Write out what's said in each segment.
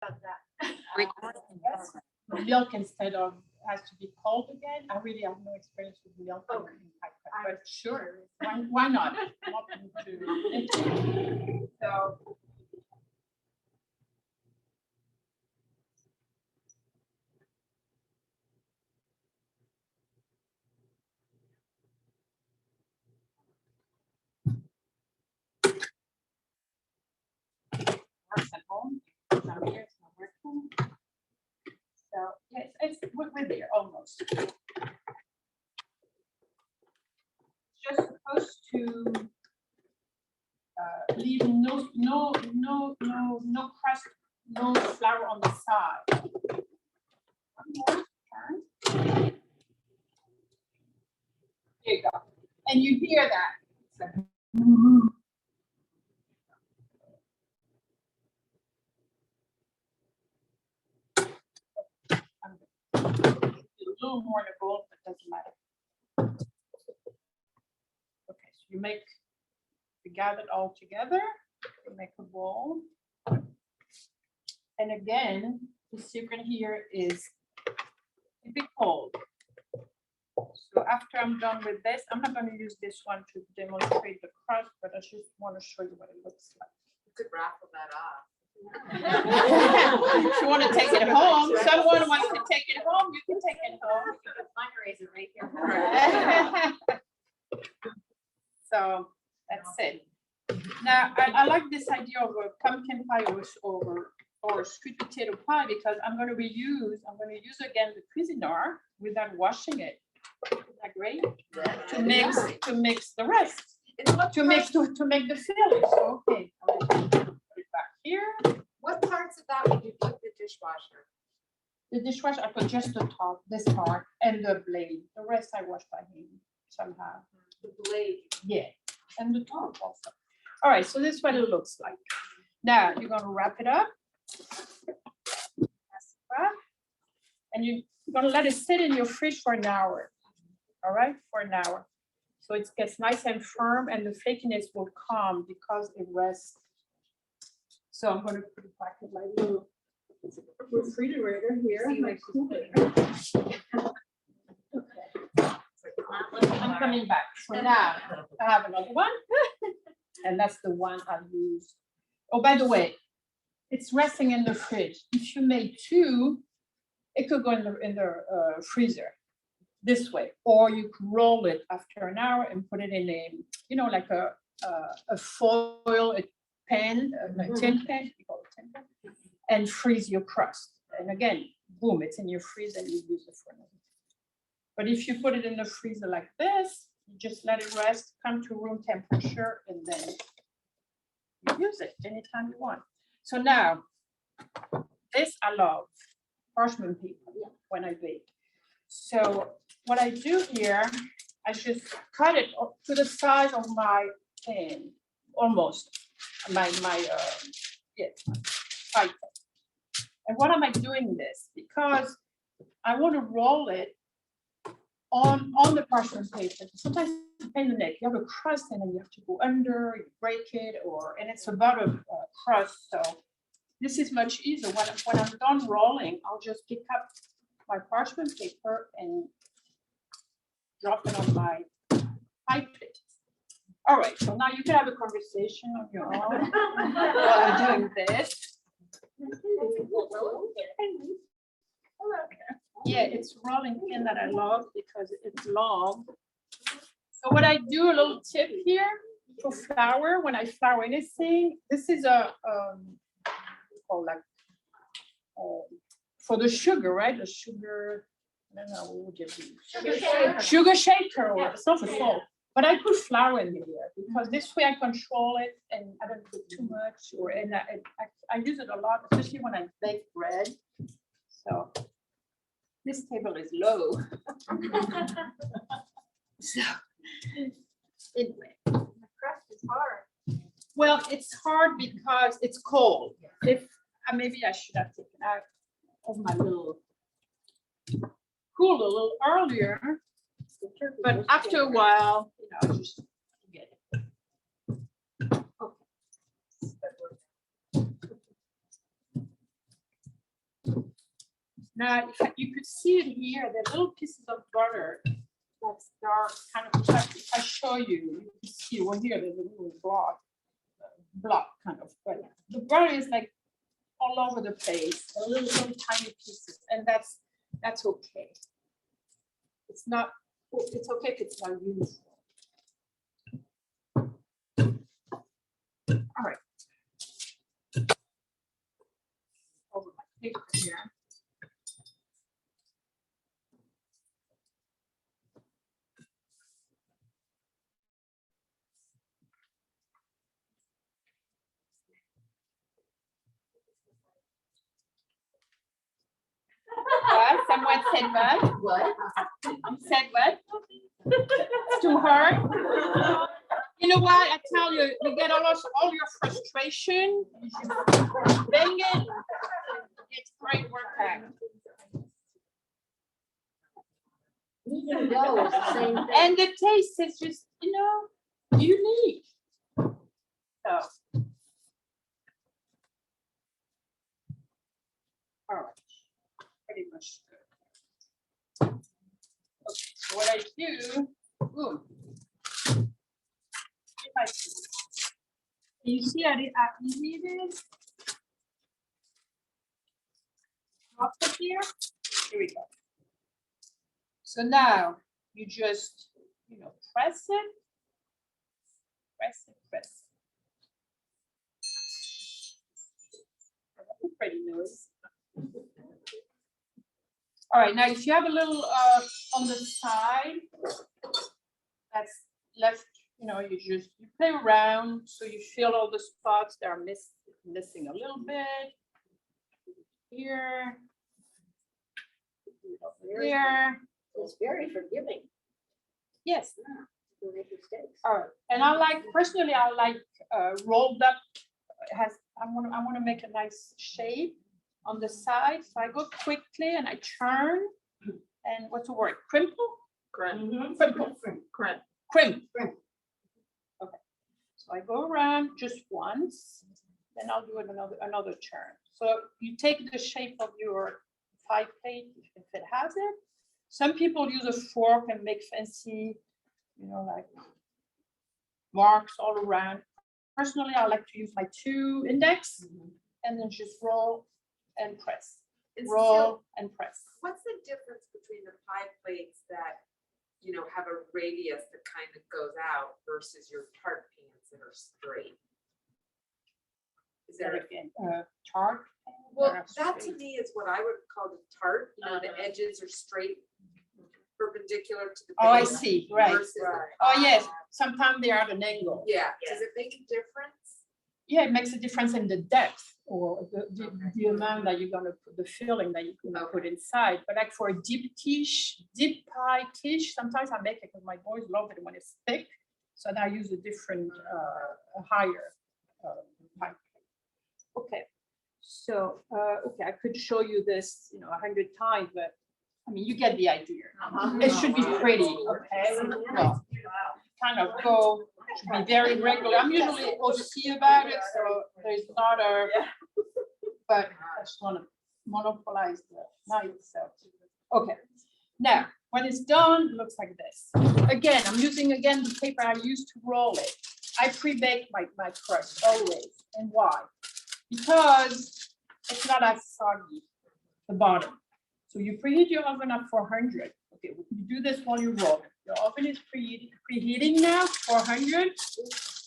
about that. Yes. Milk instead of has to be cold again. I really have no experience with milk. Okay. But sure, why not? Welcome to so. Works at home. Now here it's not working. So yes, we're there almost. Just supposed to leave no crust, no flour on the side. One more turn. There you go. And you hear that. It's like, a little more to go, but doesn't matter. Okay, so you gather it all together, you make a bowl. And again, the secret here is a bit cold. So after I'm done with this, I'm not going to use this one to demonstrate the crust, but I just want to show you what it looks like. You could raffle that off. If you want to take it home, someone wants to take it home, you can take it home. Fundraiser right here. So that's it. Now, I like this idea of a pumpkin pie or sweet potato pie because I'm going to use again the Cuisinart without washing it. Isn't that great? To mix the rest. To make the filling. So okay, I'll put it back here. What parts of that would you put in the dishwasher? The dishwasher, I put just the top, this part, and the blade. The rest I wash by hand somehow. The blade. Yeah, and the top also. All right, so this is what it looks like. Now you're gonna wrap it up. And you're gonna let it sit in your fridge for an hour. All right, for an hour. So it gets nice and firm and the flakiness will come because it rests. So I'm gonna put it back in my little refrigerator here. I'm coming back. So now I have another one. And that's the one I've used. Oh, by the way, it's resting in the fridge. If you make two, it could go in the freezer this way, or you could roll it after an hour and put it in a, like a foil, a pan, a tin pan, we call it tin pan, and freeze your crust. And again, boom, it's in your freezer and you use it for another. But if you put it in the freezer like this, you just let it rest, come to room temperature, and then you use it anytime you want. So now, this I love, parchment paper when I bake. So what I do here, I just cut it to the size of my pan, almost my pie. And what am I doing this? Because I want to roll it on the parchment paper. Sometimes it's a pain in the neck. You have a crust and then you have to go under, you break it, and it's a butter crust. So this is much easier. When I'm done rolling, I'll just pick up my parchment paper and drop it on my pie plate. All right, so now you can have a conversation on your own while I'm doing this. Yeah, it's rolling pin that I love because it's long. So what I do, a little tip here for flour, when I flour anything, this is a for the sugar, right? The sugar, I don't know, what would it be? Sugar shaker, or it's not for salt. But I put flour in here because this way I control it and I don't put too much, and I use it a lot, especially when I bake bread. So this table is low. So anyway, The crust is hard. well, it's hard because it's cold. If maybe I should have taken out of my little cooler a little earlier, but after a while, just forget it. Okay. Now, you could see it here, the little pieces of butter that's dark, kind of, if I show you, you can see, well, here, there's a little block kind of, but the butter is like all over the place, little tiny pieces, and that's okay. It's not, it's okay if it's not used. All right. Over my paper here. What? Someone said what? What? You said what? It's too hard. You know what? I tell you, you get all your frustration. You just bang it. It's great workout. Even though it's the same thing. And the taste is just, unique. So. All right. Pretty much good. Okay, so what I do, if I do, you see how easy it is? Drop it here. Here we go. So now you just, press it, press it, press it. That's a pretty noise. All right, now if you have a little on the side that's left, you play around so you feel all the spots that are missing a little bit. Here. Here. It's very forgiving. Yes. To make mistakes. All right, and personally I like rolled up. I want to make a nice shape on the side, so I go quickly and I turn. And what's the word? Crimple? Crimp. Crimple. Crimp. Crimp. Okay. So I go around just once, then I'll do another turn. So you take the shape of your pie plate if it has it. Some people use a fork and make fancy, like marks all around. Personally, I like to use my 2 index and then just roll and press. Roll and press. What's the difference between the pie plates that, have a radius that kind of goes out versus your tart pans that are straight? Is there Again, tart? Well, They're that to straight. me is what I would call the tart, the edges are straight, perpendicular to the Oh, I base see, right. versus the Oh, yes, pie. sometimes they are at an angle. Yeah, does it make a difference? Yeah, it makes a difference in the depth or the amount that you're gonna put, the filling that you're gonna put inside. But like for a deep pie quiche, sometimes I make it because my boys love it when it's thick. So then I use a different, higher pie. Okay, so, I could show you this, 100 times, but I mean, you get the idea. It should be pretty, okay? Well, kind of go, should be very regular. I'm usually OC about it, so there's not but I just want to monopolize the night. So, okay. Now, when it's done, it looks like this. Again, I'm using the paper I used to roll it. I pre-bake my crust always. And why? Because it's not as soggy, the bottom. So you preheat your oven at 400. Okay, you do this while you roll it. Your oven is preheating now, 400.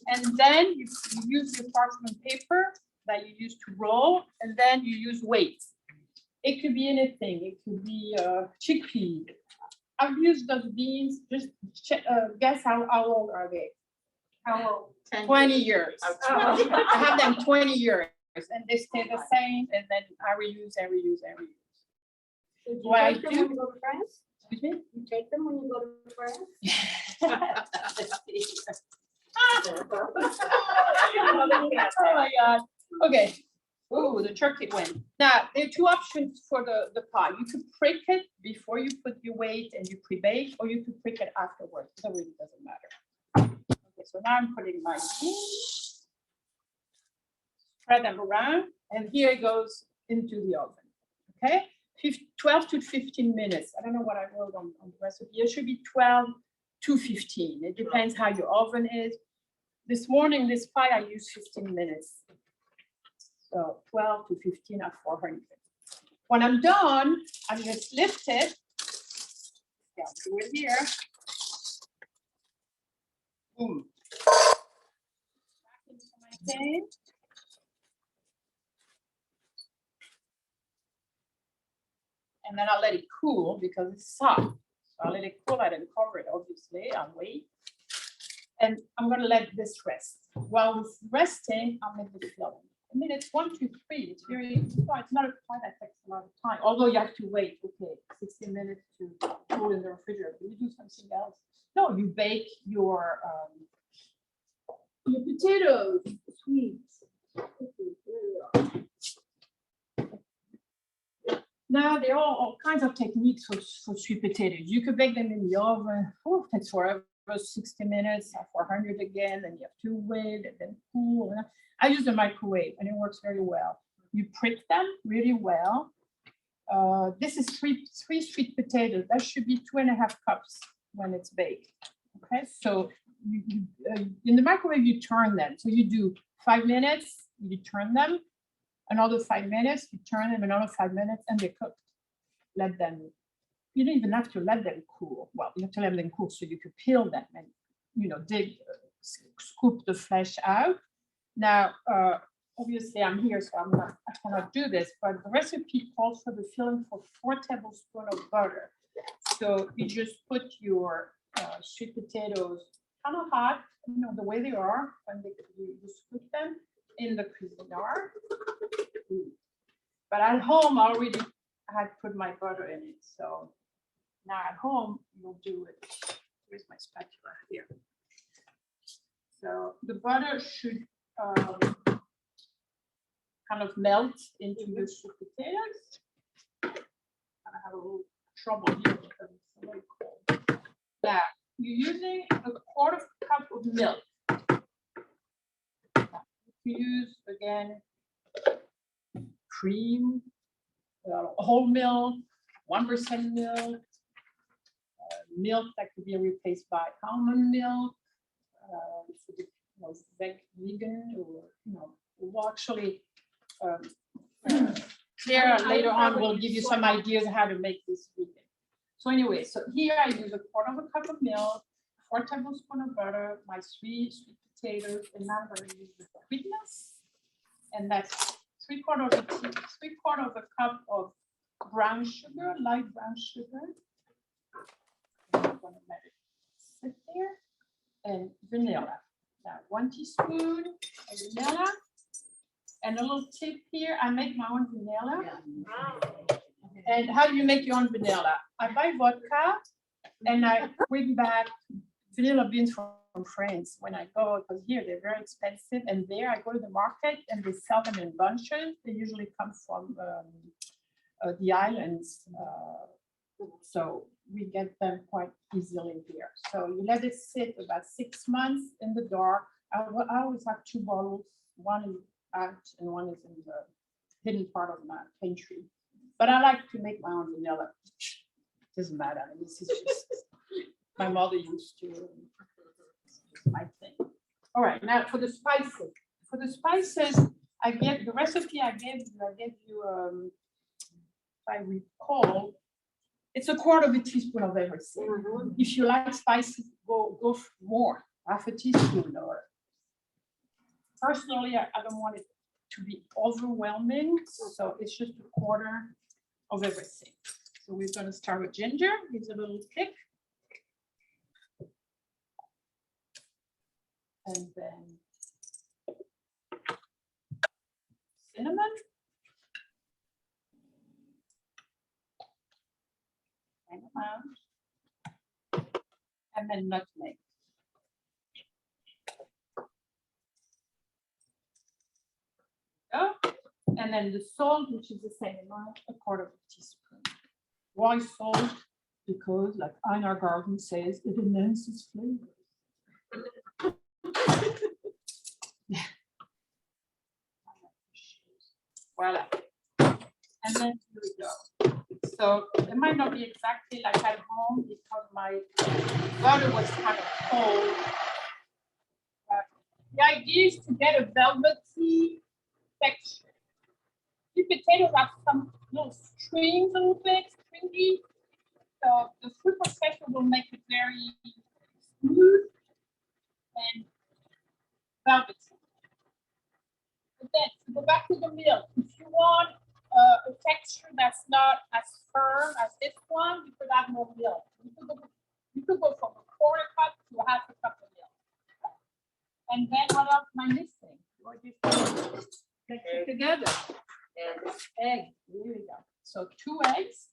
And then you use your parchment paper that you use to roll, and then you use weights. It could be anything. It could be chickpea. I've used those beans. Just guess how old are they? How old? 20 years. I have them 20 years, and they stay the same. And then I reuse and reuse and reuse. So do you What I take them do- when you go to France? Excuse me? You take them when you go to France? Oh my God. Okay. Oh, the turkey went. Now, there are 2 options for the pie. You could prick it before you put your weight and you pre-bake, or you could prick it afterwards. It really doesn't matter. Okay, so now I'm putting my beans, spread them around, and here it goes into the oven. Okay? 12 to 15 minutes. I don't know what I wrote on the recipe. It should be 12 to 15. It depends how your oven is. This morning, this pie, I used 15 minutes. So 12 to 15 at 400. When I'm done, I just lift it. Yeah, do it here. Boom. Back into my pan. And then I'll let it cool because it's soft. So I'll let it cool. I didn't cover it, obviously. I'll wait. And I'm going to let this rest. While it's resting, I'll make the filling. I mean, it's 1, 2, 3. It's very, it's not a pie that takes a lot of time. Although you have to wait, okay, 60 minutes to cool in the refrigerator. You do something else. No, you bake your potatoes, sweets. Now there are all kinds of techniques for sweet potatoes. You could bake them in the oven. Oh, it takes forever, 60 minutes, 400 again, and you have to wait and then cool. I use the microwave and it works very well. You prick them really well. This is three sweet potatoes. That should be 2.5 cups when it's baked. Okay, so you in the microwave you turn them. So you do 5 minutes, you turn them. Another 5 minutes, you turn them another 5 minutes, and they're cooked. Let them. You don't even have to let them cool. Well, you have to let them cool so you can peel them and scoop the flesh out. Now, obviously, I'm here, so I cannot do this. But the recipe calls for the filling for 4 tablespoons of butter. So you just put your sweet potatoes kind of hot, the way they are, and you scoop them in the Cuisinart. But at home, I already had put my butter in it. So now at home, you'll do it. Where's my spatula? Here. So the butter should kind of melt into your sweet potatoes. I have a little trouble here because it's very cold. Now, you're using a 1/4 cup of milk. Use again cream, whole milk, 1% milk, milk that could be replaced by almond milk, vegan or we'll actually Claire later on will give you some ideas how to make this vegan. So anyway, so here I use a 1/4 cup of milk, 4 tablespoons of butter, my sweet potatoes, and now I'm going to use the sweetness, and that's 3/4 of a cup of brown sugar, light brown sugar. I'm going to let it sit there, and vanilla. Now 1 teaspoon of vanilla, and a little tip here. I make my own vanilla. And how do you make your own vanilla? I buy vodka, and I bring back vanilla beans from France when I go, because here they're very expensive, and there I go to the market and they sell them in bunches. They usually come from the islands, so we get them quite easily here. So you let it sit about 6 months in the dark. I always have 2 bottles. One is out and one is in the hidden part of my pantry. But I like to make my own vanilla. Doesn't matter. I mean, this is just my mother used to. My thing. All right, now for the spices. For the spices, I get the recipe I gave you. If I recall, it's a 1/4 teaspoon of everything. If you like spices, go for more, 1/2 teaspoon. Or personally, I don't want it to be overwhelming, so it's just a 1/4 of everything. So we're going to start with ginger. Gives a little kick. And then cinnamon. And then nutmeg. Oh, and then the salt, which is the same amount, 1/4 teaspoon. Why salt? Because, like Einar Garden says, it enhances flavor. Voila. And then here we go. So it might not be exactly like at home because my butter was kind of cold. The idea is to get a velvety texture. The potatoes have some little strings a little bit, stringy. So the fruit processor will make it very smooth and velvety. But then to go back to the milk, if you want a texture that's not as firm as this one, you could add more milk. You could go from a quarter cup to a half a cup of milk. And then what else am I missing? What do you think? Mix it together. Egg. Here we go. So 2 eggs.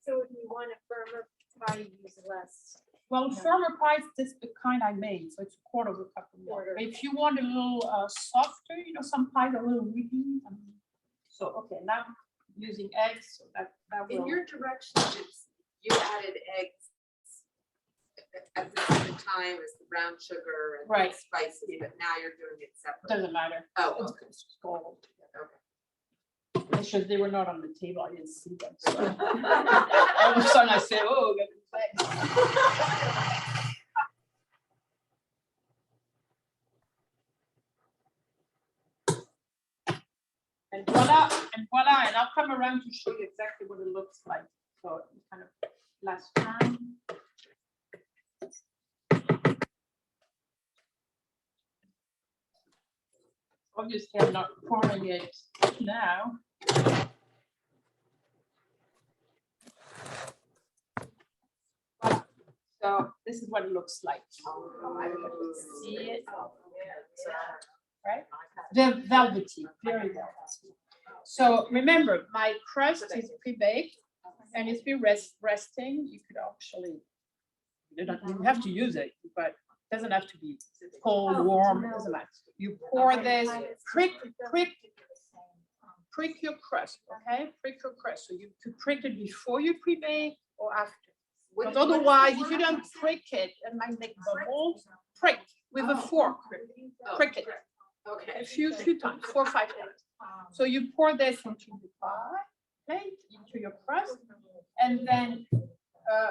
So if you want a firmer pie, you use less. Well, firmer pie is just the kind I made, so it's a quarter of a cup of milk. Quarter. But if you want a little softer, you know, some pies are a little wiggly. So okay, now I'm using eggs, so that In will. your directions, you added eggs at the same time as the brown sugar and Right. the spices, but now you're doing it separately. Doesn't matter. Oh, It's okay. it's gold. Okay. It's just they were not on the table. I didn't see them. So. All of a sudden I say, oh, get the eggs. And voila, and I'll come around to show you exactly what it looks like. So kind of last time. Obviously, I'm not pouring it now. Voilà. So this is what it looks like. Everybody can see it. Right? Velvety, very velvety. So remember, my crust is pre-baked and it's been resting. You could actually, you have to use it, but it doesn't have to be cold, warm, it doesn't matter. You pour this, prick your crust, okay? Prick your crust. So you could prick it before you pre-bake or after. Because otherwise, if you don't prick it, it might make bubbles. Prick with a fork, prick it. Okay. A few times, 4 or 5 times. So you pour this into the pie, okay, into your crust, and then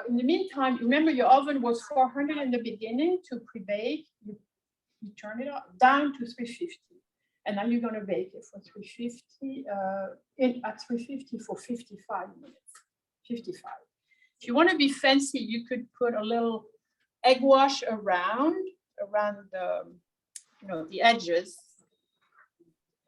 in the meantime, remember your oven was 400 in the beginning to pre-bake. You turn it down to 350, and now you're going to bake it for 350 at 350 for 55 minutes. 55. If you want to be fancy, you could put a little egg wash around the the edges.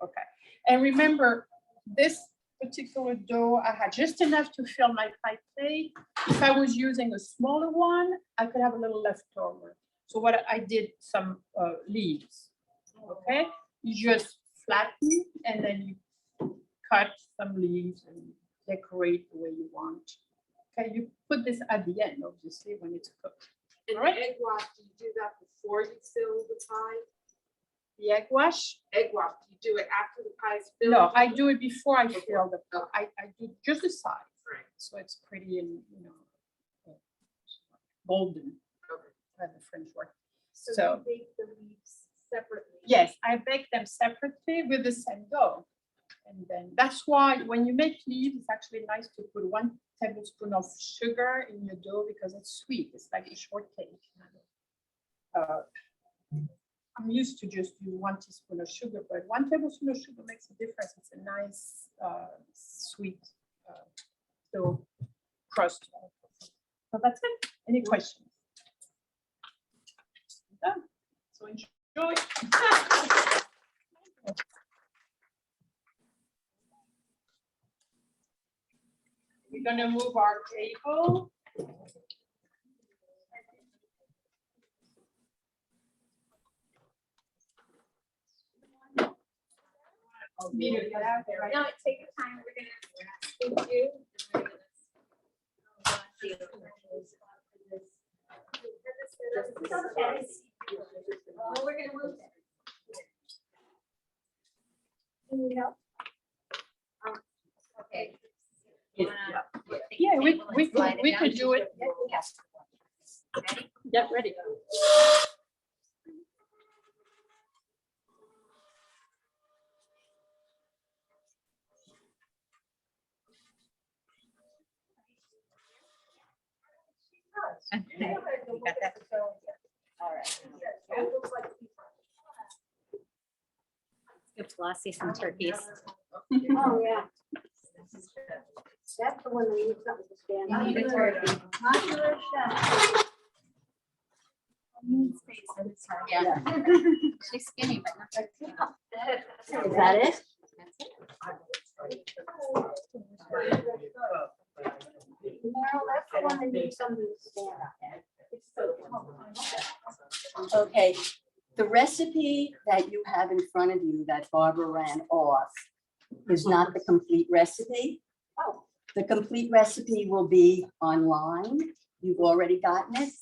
Okay, and remember this particular dough, I had just enough to fill my pie plate. If I was using a smaller one, I could have a little leftover. So what I did, some leaves, okay? You just flatten and then you cut some leaves and decorate the way you want. Okay, you put this at the end, obviously, when it's cooked. And All right. egg wash, do you do that before you fill the pie? The egg wash? Egg wash, do you do it after the pie is filled? No, I do it before I fill the pie. I do just the sides. Right. So it's pretty and, golden. Okay. The French word. So So- you bake the leaves separately. Yes, I bake them separately with the same dough. And then that's why when you make leaves, it's actually nice to put 1 tablespoon of sugar in your dough because it's sweet. It's like a shortcake. I'm used to just use 1 teaspoon of sugar, but 1 tablespoon of sugar makes a difference. It's a nice, sweet dough crust. So that's it. Any questions? Done. So enjoy. We're gonna move our table. Need to get out there, right? No, take your time. We're gonna speak you. And we're gonna Oh, we're gonna move. Can you help? Okay. Yeah, we could do it. Yes. Ready? Yeah, ready. You got that? All right. Give Flossie some turkeys. Oh, yeah. That's the one we need something to stand on. You need a turkey. Popular chef. Yeah. She's skinny, but not very skinny. Is that it? That's it. Merrill, that's the one that needs something to stand on. Okay, the recipe that you have in front of you that Barbara ran off is not the complete recipe. Oh. The complete recipe will be online. You've already gotten it,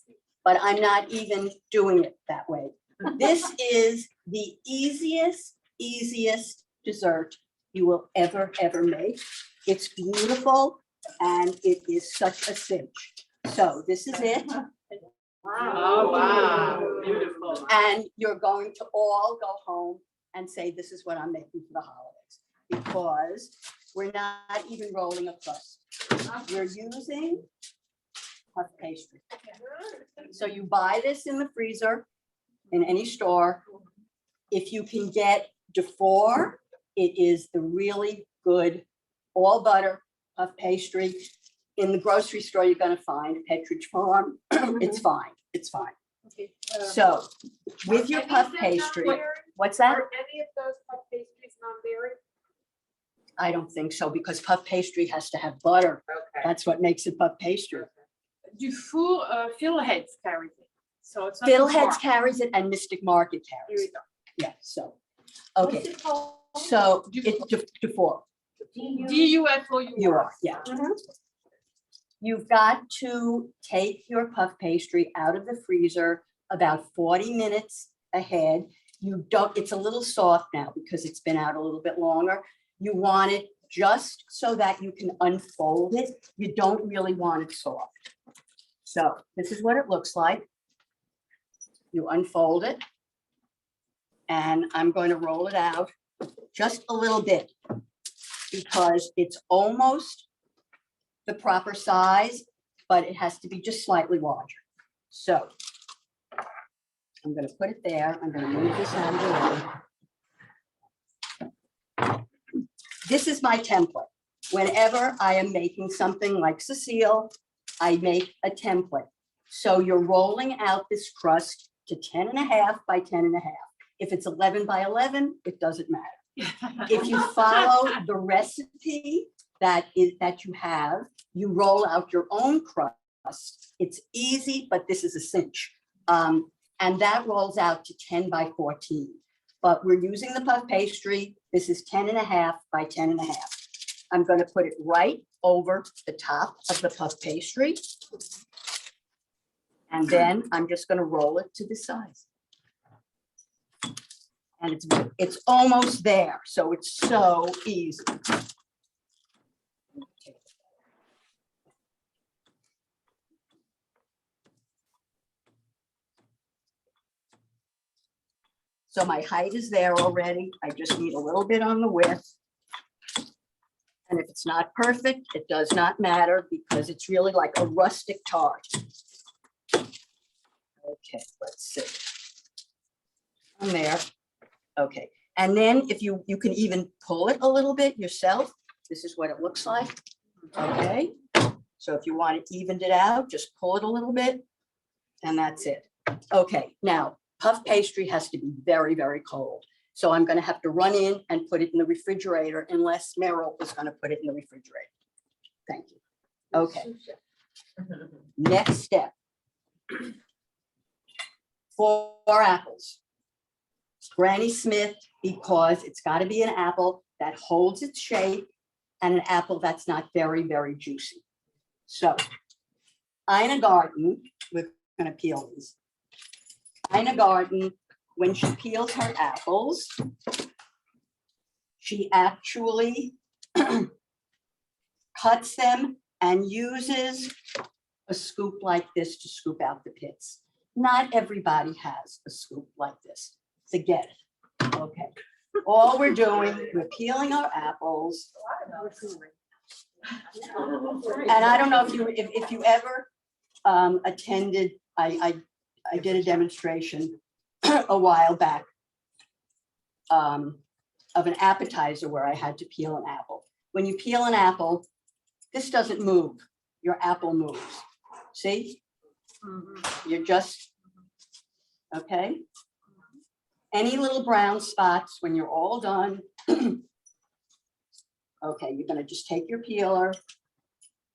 but I'm not even doing it that way. This is the easiest dessert you will ever make. It's beautiful and it is such a cinch. So this is it. Oh, wow, beautiful. And you're going to all go home and say, this is what I'm making for the holidays. Because we're not even rolling a crust. We're using puff pastry. So you buy this in the freezer in any store. If you can get DeFore, it is the really good all butter puff pastry. In the grocery store, you're gonna find Petridge Farm. It's fine, it's fine. Okay. So with your puff pastry, what's that? Are any of those puff pastries non-dairy? I don't think so, because puff pastry has to have butter. Okay. That's what makes it puff pastry. Dufour, Philheads carries it. So it's not. Philheads Dufour. carries it and Mystic Market Here carries we it. go. Yeah, so, What's okay, it called? so it's DeFore. DUFOU. You are, yeah. You've got to take your puff pastry out of the freezer about 40 minutes ahead. You don't, it's a little soft now because it's been out a little bit longer. You want it just so that you can unfold it. You don't really want it soft. So this is what it looks like. You unfold it. And I'm going to roll it out just a little bit because it's almost the proper size, but it has to be just slightly larger. So I'm going to put it there. I'm going to move this out of the way. This is my template. Whenever I am making something like Cecile, I make a template. So you're rolling out this crust to 10.5 by 10.5. If it's 11 by 11, it doesn't matter. If you follow the recipe that you have, you roll out your own crust. It's easy, but this is a cinch. And that rolls out to 10 by 14. But we're using the puff pastry. This is 10.5 by 10.5. I'm going to put it right over the top of the puff pastry. And then I'm just going to roll it to the size. And it's almost there, so it's so easy. So my height is there already. I just need a little bit on the width. And if it's not perfect, it does not matter because it's really like a rustic tart. Okay, let's see. On there. Okay, and then if you can even pull it a little bit yourself, this is what it looks like. Okay, so if you want it evened it out, just pull it a little bit, and that's it. Okay, now puff pastry has to be very, very cold. So I'm going to have to run in and put it in the refrigerator unless Merrill is going to put it in the refrigerator. Thank you. Okay. Next step. 4 apples. Granny Smith, because it's got to be an apple that holds its shape and an apple that's not very, very juicy. So Ina Garten, we're going to peel these. Ina Garten, when she peels her apples, she actually cuts them and uses a scoop like this to scoop out the pits. Not everybody has a scoop like this. Forget it. Okay. All we're doing, we're peeling our apples. And I don't know if you ever attended, I did a demonstration a while back of an appetizer where I had to peel an apple. When you peel an apple, this doesn't move, your apple moves. See? You're just, okay? Any little brown spots when you're all done. Okay, you're gonna just take your peeler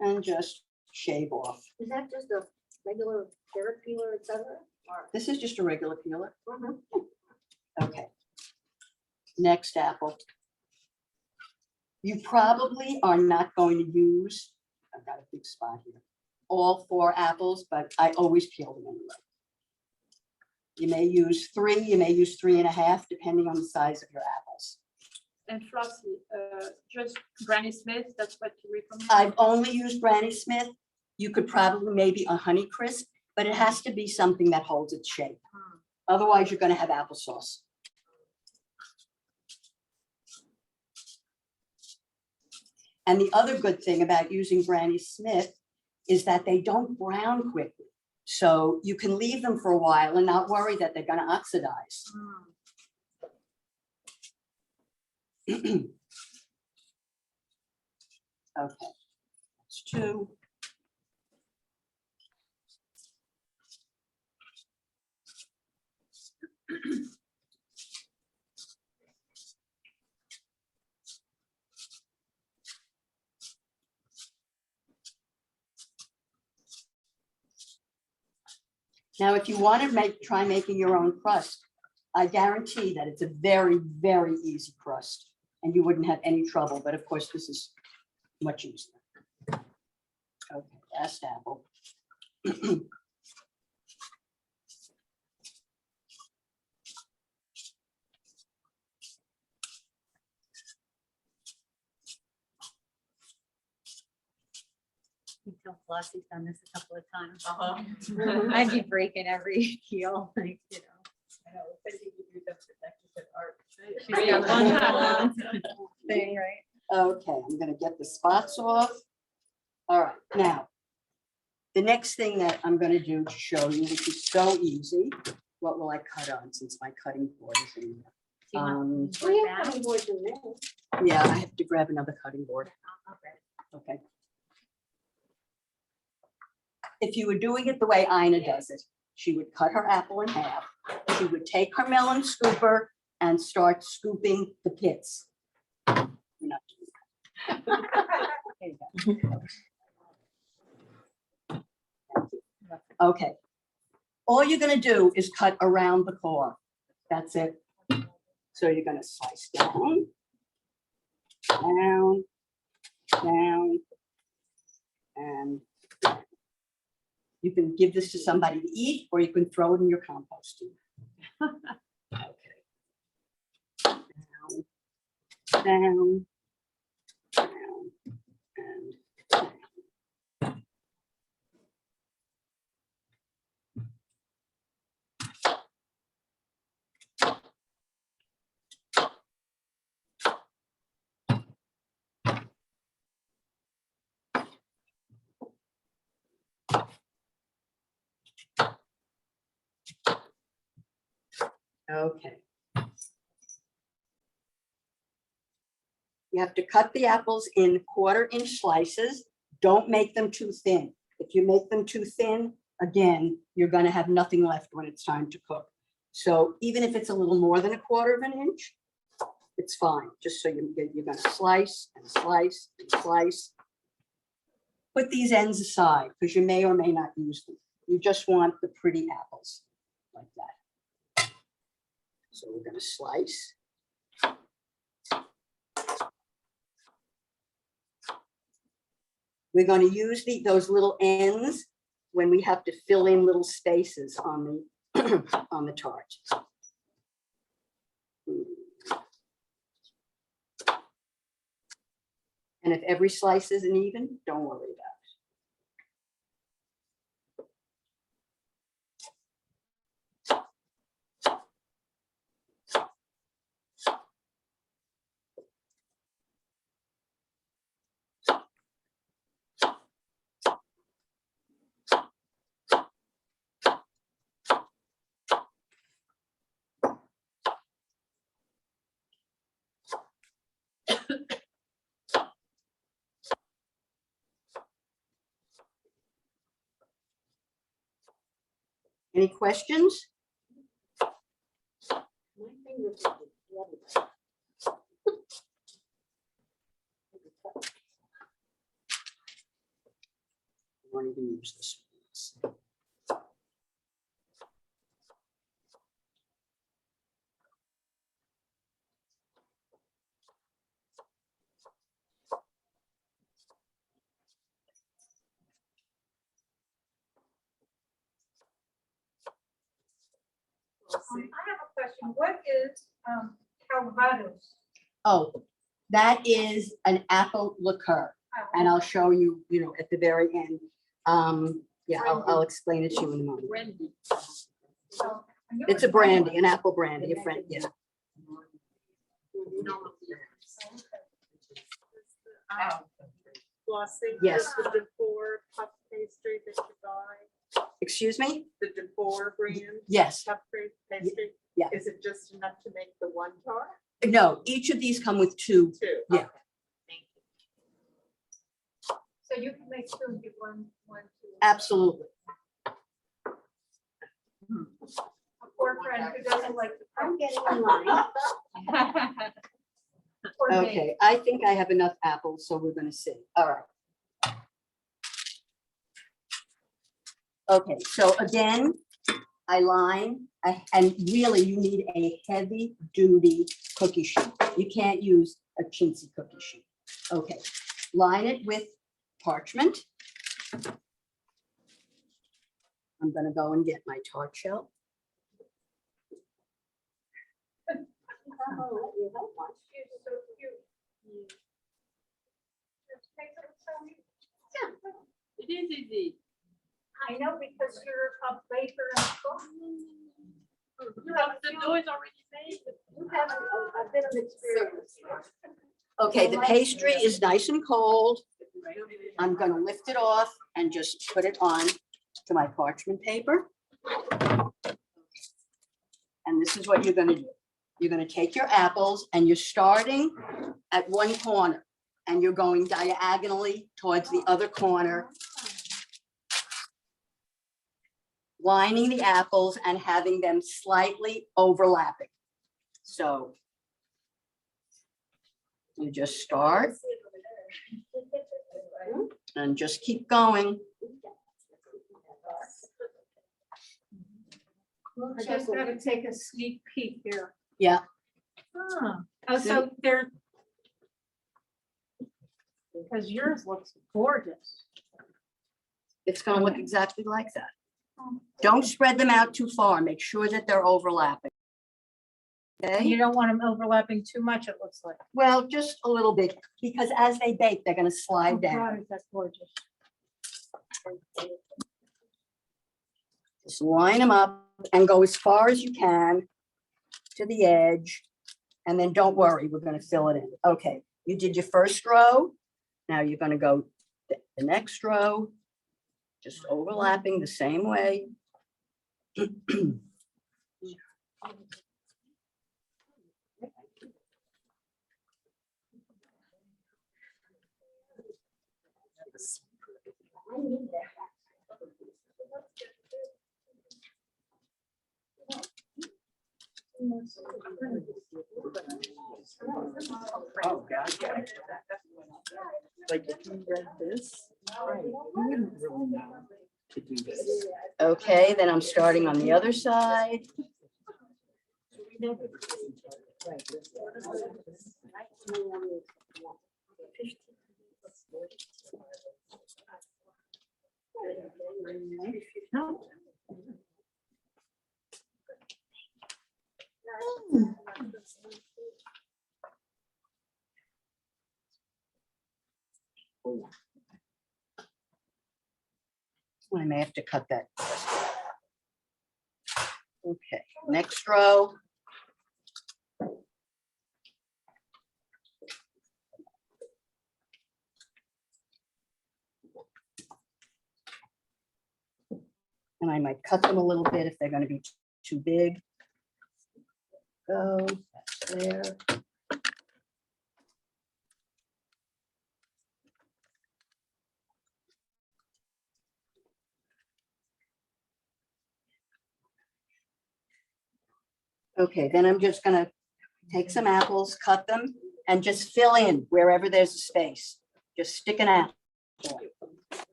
and just shave off. Is that just a regular carrot peeler, et cetera? Or- This is just a regular peeler. Okay. Next apple. You probably are not going to use, I've got a big spot here, all 4 apples, but I always peel them anyway. You may use 3, you may use 3.5, depending on the size of your apples. And Flossie, just Granny Smith, that's what you recommend? I've only used Granny Smith. You could probably maybe a Honey Crisp, but it has to be something that holds its shape. Otherwise, you're gonna have applesauce. And the other good thing about using Granny Smith is that they don't brown quickly. So you can leave them for a while and not worry that they're gonna oxidize. Okay, that's 2. Now, if you want to try making your own crust, I guarantee that it's a very, very easy crust and you wouldn't have any trouble. But of course, this is much easier. Okay, last apple. You tell Flossie's done this a couple of times. I'd be breaking every heel, like, you know. She's got one thing, right? Okay, I'm gonna get the spots off. All right, now, the next thing that I'm gonna do to show you, which is so easy, what will I cut on since my cutting board is in there? Do you want We more have back? cutting boards in there. Yeah, I have to grab another cutting board. I'll grab it. Okay. If you were doing it the way Ina does it, she would cut her apple in half. She would take her melon scooper and start scooping the pits. You're not doing that. There you go. Okay. All you're gonna do is cut around the core. That's it. So you're gonna slice down, down, down, and down. You can give this to somebody to eat, or you can throw it in your compost. Okay. Down, down, down, and down. Okay. You have to cut the apples in 1/4-inch slices. Don't make them too thin. If you make them too thin, again, you're gonna have nothing left when it's time to cook. So even if it's a little more than 1/4 inch, it's fine. Just so you're gonna slice and slice and slice. Put these ends aside because you may or may not use them. You just want the pretty apples like that. So we're gonna slice. We're going to use those little ends when we have to fill in little spaces on the on the tart. And if every slice isn't even, don't worry about it. Any questions? My fingers are bloody. I won't even use this. I have a question. What is Calvados? Oh, that is an apple liqueur. And I'll show you, at the very end. Yeah, I'll explain it to you in a moment. So, I knew It's it a was brandy, an apple brandy, a friend, yeah. Flossie? Yes. The DeBoer puff pastry that you buy, Excuse me? the DeBoer brand Yes, puff pastry? yeah. Is it just enough to make the one jar? No, each of these come with two. Two? Yeah. Okay, thank you. So you can make two and give one, two. Absolutely. A poor friend who doesn't like to. I'm getting in line. Poor baby. Okay, I think I have enough apples, so we're gonna see. All right. Okay, so again, I line, and really you need a heavy duty cookie sheet. You can't use a chintzy cookie sheet. Okay, line it with parchment. I'm gonna go and get my tart shell. I'm gonna let you help one. She's so cute. Just take it so easy. It is easy. I know because you're a baker and a cook. You have The a dough is already made. You have a bit of experience. Okay, the pastry is nice and cold. I'm gonna lift it off and just put it on to my parchment paper. And this is what you're gonna do. You're gonna take your apples and you're starting at one corner and you're going diagonally towards the other corner, lining the apples and having them slightly overlapping. So you just start and just keep going. I just gotta take a sneak peek here. Yeah. Oh, so they're. Because yours looks gorgeous. It's gonna look exactly like that. Don't spread them out too far. Make sure that they're overlapping. You Okay, don't want them overlapping too much, it looks like. well, just a little bit, because as they bake, they're gonna slide down. God, that's gorgeous. Just line them up and go as far as you can to the edge. And then don't worry, we're gonna fill it in. Okay, you did your first row. Now you're gonna go the next row, just overlapping the same way. I need that. Oh, God, yeah. Like, if you read this, right, you wouldn't really know to do this. Okay, then I'm starting on the other side. I may have to cut that. Okay, next row. And I might cut them a little bit if they're going to be too big. Go, that's there. Okay, then I'm just gonna take some apples, cut them, and just fill in wherever there's a space. Just stick an apple.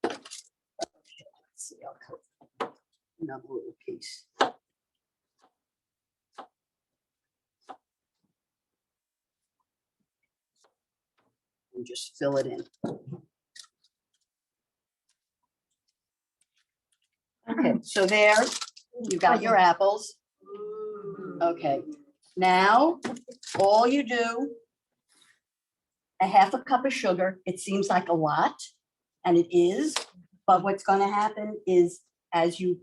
Let's see, I'll cut another little piece. And just fill it in. Okay, so there, you got your apples. Okay, now, all you do, a half a cup of sugar, it seems like a lot, and it is, but what's gonna happen is as you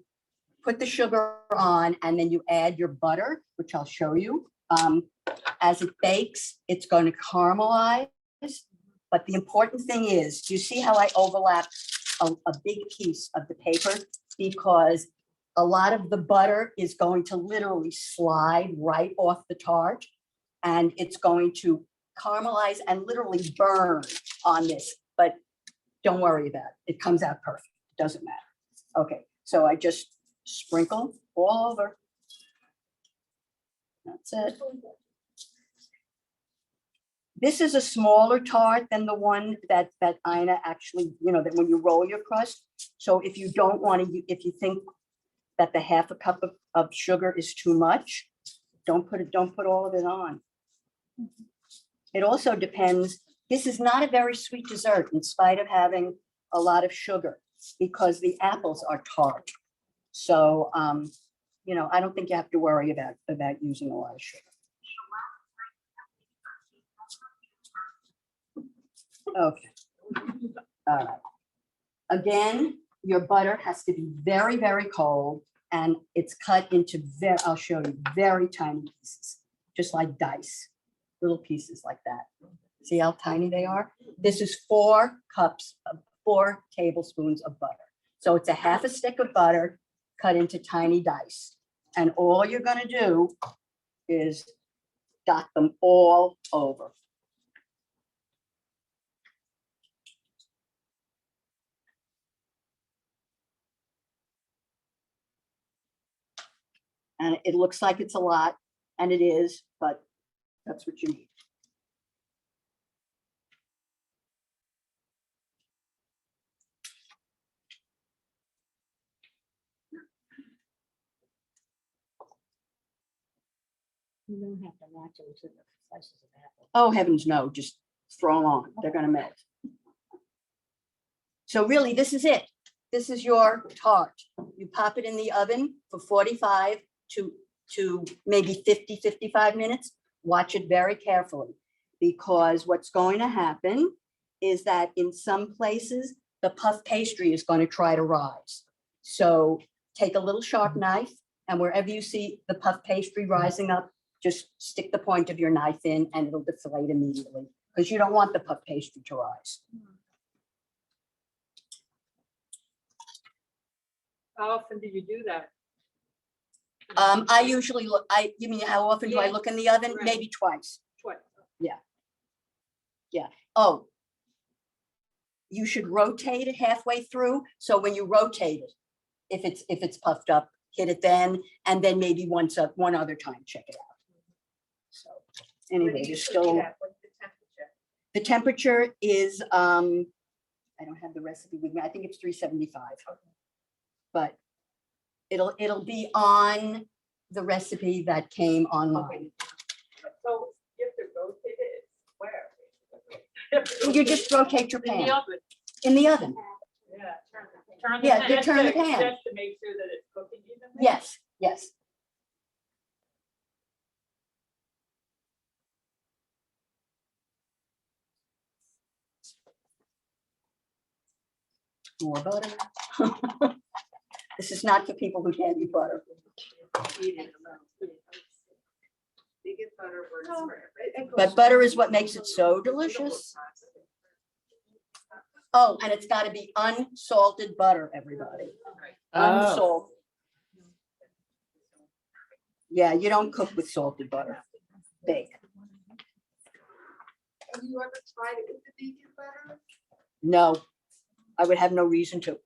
put the sugar on and then you add your butter, which I'll show you, as it bakes, it's going to caramelize. But the important thing is, do you see how I overlap a big piece of the paper? Because a lot of the butter is going to literally slide right off the tart, and it's going to caramelize and literally burn on this, but don't worry about it. It comes out perfect. It doesn't matter. Okay, so I just sprinkle all over. That's it. This is a smaller tart than the one that Ina actually, that when you roll your crust. So if you don't want to, if you think that the half a cup of sugar is too much, don't put all of it on. It also depends. This is not a very sweet dessert in spite of having a lot of sugar because the apples are tart. So, I don't think you have to worry about using a lot of sugar. Okay. All right. Again, your butter has to be very, very cold, and it's cut into I'll show you, very tiny pieces, just like dice, little pieces like that. See how tiny they are? This is 4 tablespoons of butter. So it's a half a stick of butter cut into tiny dice. And all you're going to do is dot them all over. And it looks like it's a lot, and it is, but that's what you need. You don't have to match them to the slices of apple. Oh, heavens, no, just throw them on. They're going to melt. So really, this is it. This is your tart. You pop it in the oven for 45 to maybe 50, 55 minutes. Watch it very carefully, because what's going to happen is that in some places, the puff pastry is going to try to rise. So take a little sharp knife, and wherever you see the puff pastry rising up, just stick the point of your knife in and it'll deflate immediately, because you don't want the puff pastry to rise. How often do you do that? I usually look, you mean how often do I look in the oven? Right. Maybe twice. Twice. Oh, you should rotate it halfway through. So when you rotate it, if it's puffed up, hit it then, and then maybe one other time, check it out. So anyway, there's still, What's the temperature? the temperature is, I don't have the recipe with me. I think it's 375. But it'll be on the recipe that came online. So you have to rotate it where? You just rotate your In the pan oven. in the oven. Yeah, Turn the Yeah, pan. you turn the pan. just to make sure that it's cooking evenly? Yes, yes. More butter. This is not for people who can't eat butter. Vegan butter works for everything. But butter is what makes it so delicious. Oh, and it's got to be unsalted butter, everybody. Oh, Unsalt. Yeah, you don't cook with salted butter. Bake. Have you ever tried it with the vegan butter? No, I would have no reason to.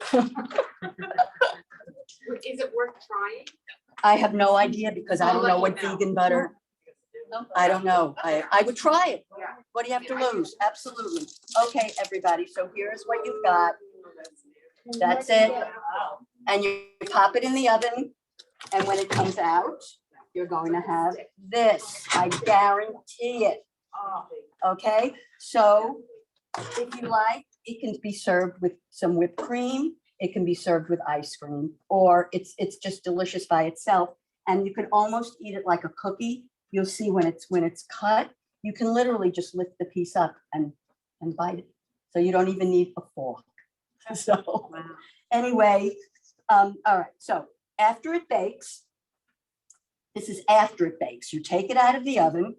Is it worth trying? I have no idea because I don't know what vegan butter. I don't know. I would try it. Yeah. What do you have to lose? Absolutely. Okay, everybody, so here's what you've got. That's it. And you pop it in the oven, and when it comes out, you're going to have this. I guarantee it. Okay, so if you like, it can be served with some whipped cream. It can be served with ice cream, or it's just delicious by itself. And you can almost eat it like a cookie. You'll see when it's cut, you can literally just lift the piece up and bite it. So you don't even need a fork. So anyway, all right. So after it bakes, this is after it bakes. You take it out of the oven.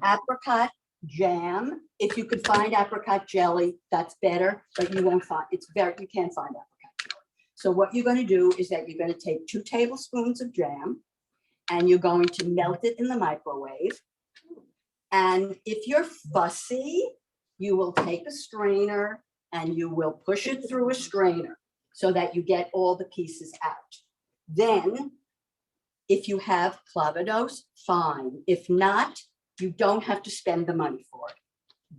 Apricot jam. If you could find apricot jelly, that's better, but you won't find, you can't find apricot jelly. So what you're going to do is that you're going to take 2 tablespoons of jam and you're going to melt it in the microwave. And if you're fussy, you will take a strainer and you will push it through a strainer so that you get all the pieces out. Then, if you have clavados, fine. If not, you don't have to spend the money for it.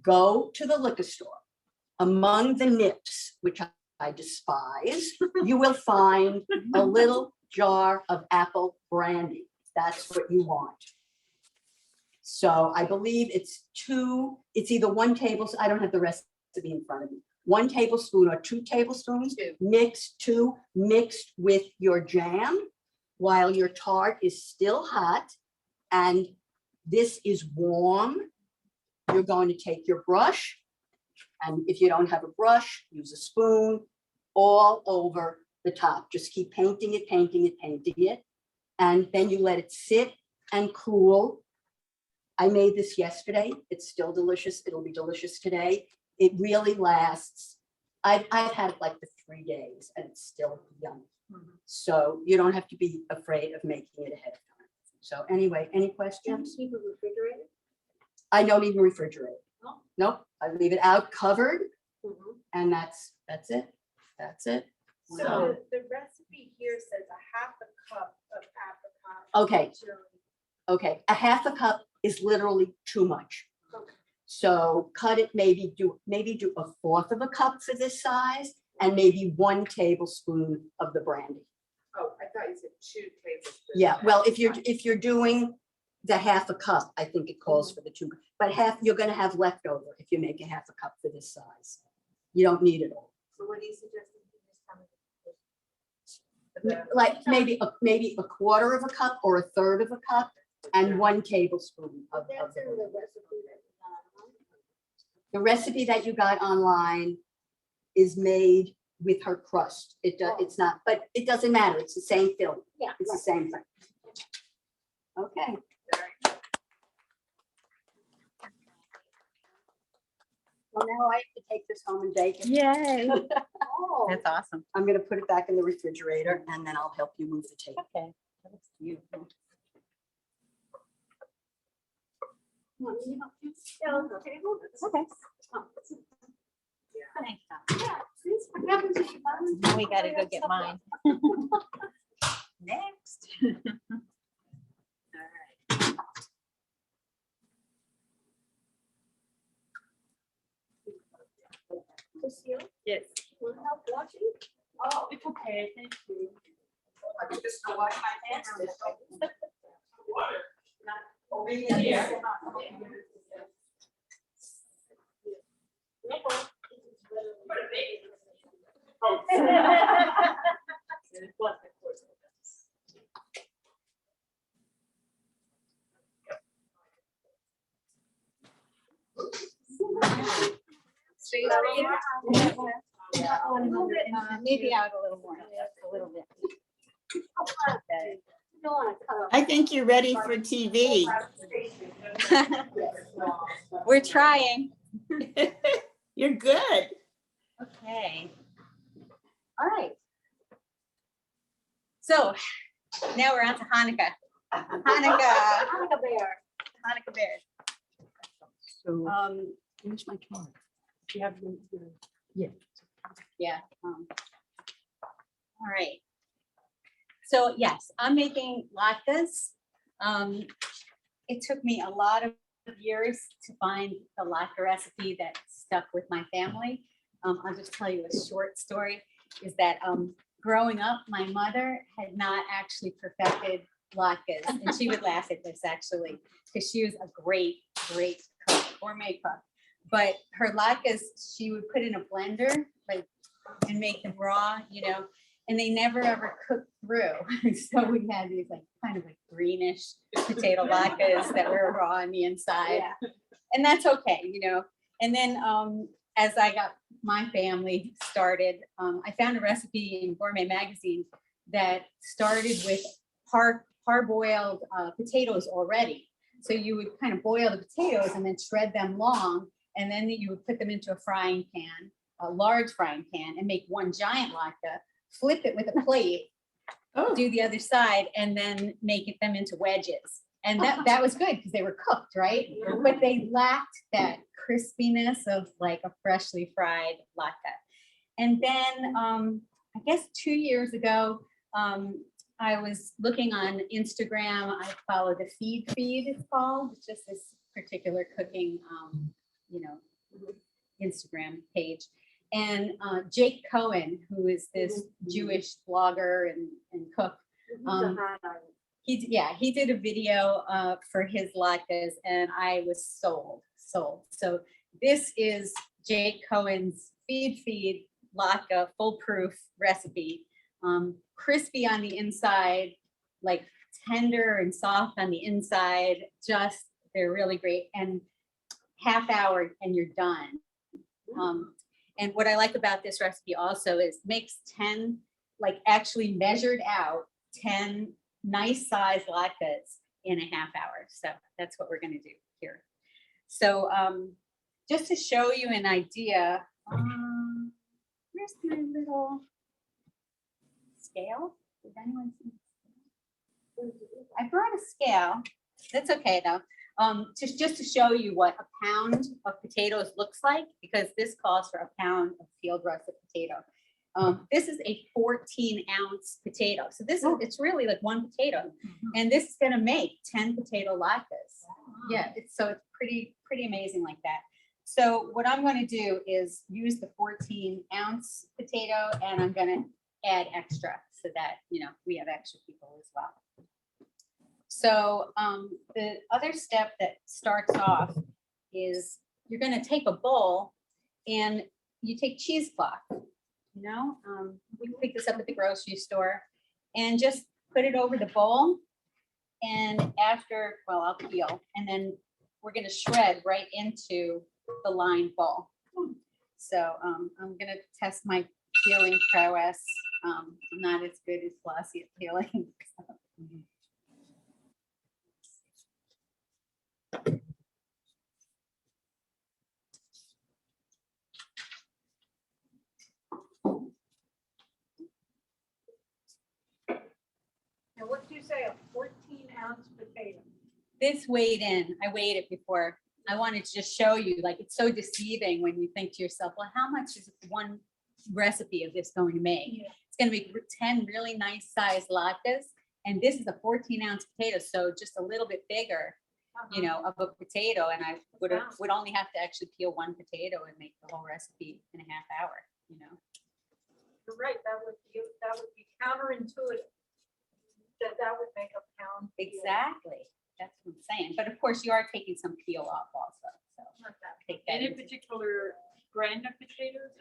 Go to the liquor store. Among the nips, which I despise, you will find a little jar of apple brandy. That's what you want. So I believe it's either 1 tablespoon, I don't have the recipe in front of me. 1 tablespoon or 2 tablespoons mixed with your jam while your tart is still hot and this is warm. You're going to take your brush, and if you don't have a brush, use a spoon all over the top. Just keep painting it, and then you let it sit and cool. I made this yesterday. It's still delicious. It'll be delicious today. It really lasts. I've had it like for 3 days, and it's still yummy. So you don't have to be afraid of making it ahead of time. So anyway, any questions? Keep it refrigerated? I don't even refrigerate. No? Nope, I leave it out covered, and that's it. That's it. So the recipe here says a 1/2 cup of apricot. Okay. jelly. Okay, a 1/2 cup is literally too much. Okay. So cut it, maybe do 1/4 cup for this size, and maybe 1 tablespoon of the brandy. Oh, I thought you said 2 tablespoons. Yeah, well, if you're doing the 1/2 cup, I think it calls for the 2, but you're gonna have leftover if you make a 1/2 cup for this size. You don't need it all. So what do you suggest? Like maybe a 1/4 cup or 1/3 cup and 1 tablespoon of That's the in brandy. the recipe that you got. The recipe that you got online is made with her crust. It's not, but it doesn't matter. It's the same filling. Yeah. It's the same thing. Okay. Well, now I have to take this home and bake it. Yay. Oh. That's awesome. I'm gonna put it back in the refrigerator and then I'll help you move the table. Okay. That looks beautiful. Want me to help you? Yeah, on the table. Okay. Oh, Thanks. yeah, see, what happens if you buy Now we gotta go get mine. Next. Cecile, Yes. will you help washing? Oh, it's okay, thank you. I can just go wash my hands. Maybe out a little more, just a little bit. Okay. You don't want to cut off. I think you're ready for TV. We're trying. You're good. Okay. All right. So now we're on to Hanukkah. Hanukkah, Hanukkah bear. Hanukkah bears. So Where's my card? you have your, yeah. Yeah. All right. So yes, I'm making latkes. It took me a lot of years to find the latke recipe that stuck with my family. I'll just tell you a short story, is that growing up, my mother had not actually perfected latkes, and she would laugh at this actually, because she was a great cook, gourmet cook. But her latkes, she would put in a blender, like, and make them raw, and they never ever cooked through. So we had these like kind of like greenish potato latkes that were raw on the inside. Yeah. And that's okay, And then as I got my family started, I found a recipe in Gourmet Magazine that started with parboiled potatoes already. So you would kind of boil the potatoes and then shred them long, and then you would put them into a frying pan, a large frying pan, and make one giant latke, flip it with a plate, do the other side, and then make them into wedges. And that was good because they were cooked, right? But they lacked that crispiness of like a freshly fried latke. And then I guess 2 years ago, I was looking on Instagram. I follow the feed, it's called. It's just this particular cooking, Instagram page. And Jake Cohen, who is this Jewish blogger and cook, he did a video for his latkes, and I was sold. So this is Jake Cohen's feed latke foolproof recipe. Crispy on the inside, like tender and soft on the inside. Just, they're really great. And half hour and you're done. And what I like about this recipe also is makes 10, like actually measured out 10 nice sized latkes in a half hour. So that's what we're going to do here. So just to show you an idea, where's my little scale? Did anyone see? I brought a scale. That's okay though. Just to show you what a pound of potatoes looks like, because this calls for a pound of field russet potato. This is a 14-ounce potato. So this is, it's really like one potato. And this is gonna make 10 potato latkes. Yeah, it's pretty amazing like that. So what I'm gonna do is use the 14-ounce potato, and I'm gonna add extra so that, we have extra people as well. So the other step that starts off is you're going to take a bowl and you take cheesecloth, we can pick this up at the grocery store, and just put it over the bowl. And after, I'll peel, and then we're going to shred right into the lined bowl. So I'm going to test my peeling prowess. I'm not as good as Flossie at peeling. Now, what did you say, a 14-ounce potato? This weighed in, I weighed it before. I wanted to just show you, like, it's so deceiving when you think to yourself, well, how much is one recipe of this going to make? Yeah. It's going to make 10 really nice sized latkes. And this is a 14-ounce potato, so just a little bit bigger, of a potato. And I would only have to actually peel one potato and make the whole recipe in a half hour, You're right, that would be counterintuitive. That would make a pound. Exactly. That's what I'm saying. But of course, you are taking some peel off also. So take that Any into- particular brand of potatoes?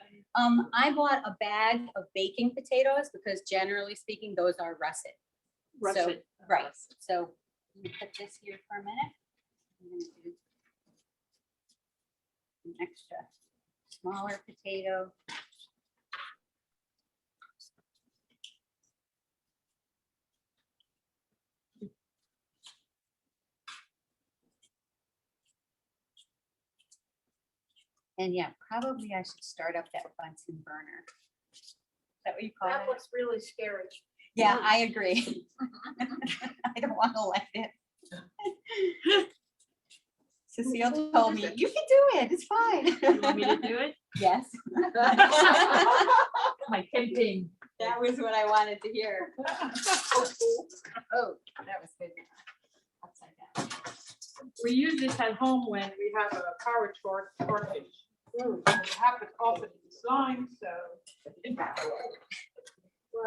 I bought a bag of baking potatoes because generally speaking, those are russet. So, Russet. right. So let me put this here for a minute. I'm gonna do an extra smaller potato. And yeah, probably I should start up that Bunsen burner. that what you call That it? looks really scary. Yeah, I agree. I don't want to let it. Cecile told me, you can do it, it's fine. You want me to do it? Yes. My campaign. That was what I wanted to hear. Oh, that was good. Upside down. We use this at home when we have a power shortage. It happens often in this line, so.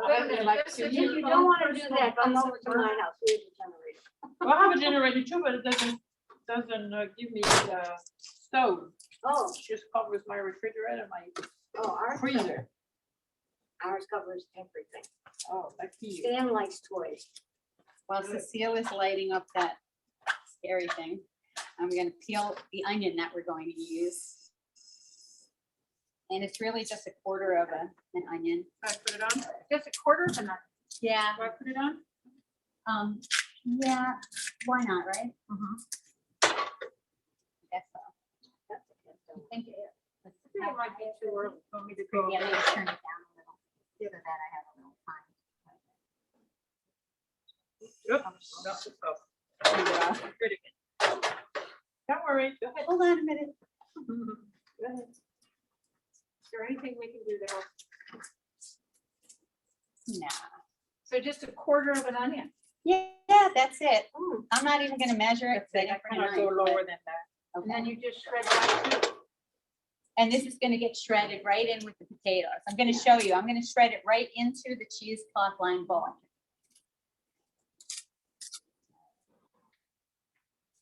Wait a minute, Like just if to you use don't want to personal do that, come funds over to for- my house, we have a generator. Well, I have a generator too, but it doesn't give me the stove. Oh, It just covers my refrigerator, and my ours, freezer. ours covers everything. Oh, lucky you. Stan likes toys. While Cecile is lighting up that scary thing, I'm gonna peel the onion that we're going to use. And it's really just a quarter of an onion. I put it on? Just a quarter of an hour. Yeah, Do I put it on? yeah, why not, right? Guess so. Thank you. I think it might be too early for me to go. Yeah, maybe turn it down a little. So that I have a little time. Turn it off. Good again. Don't worry, go ahead. Hold on a minute. Go ahead. Is there anything we can do to help? No. So just a quarter of an onion. Yeah, that's it. I'm not even gonna measure it. 'cause I didn't bring a Cannot go knife, lower but- than that. And then okay. you just shred that too. And this is gonna get shredded right in with the potatoes. I'm gonna show you. I'm gonna shred it right into the cheesecloth lined bowl.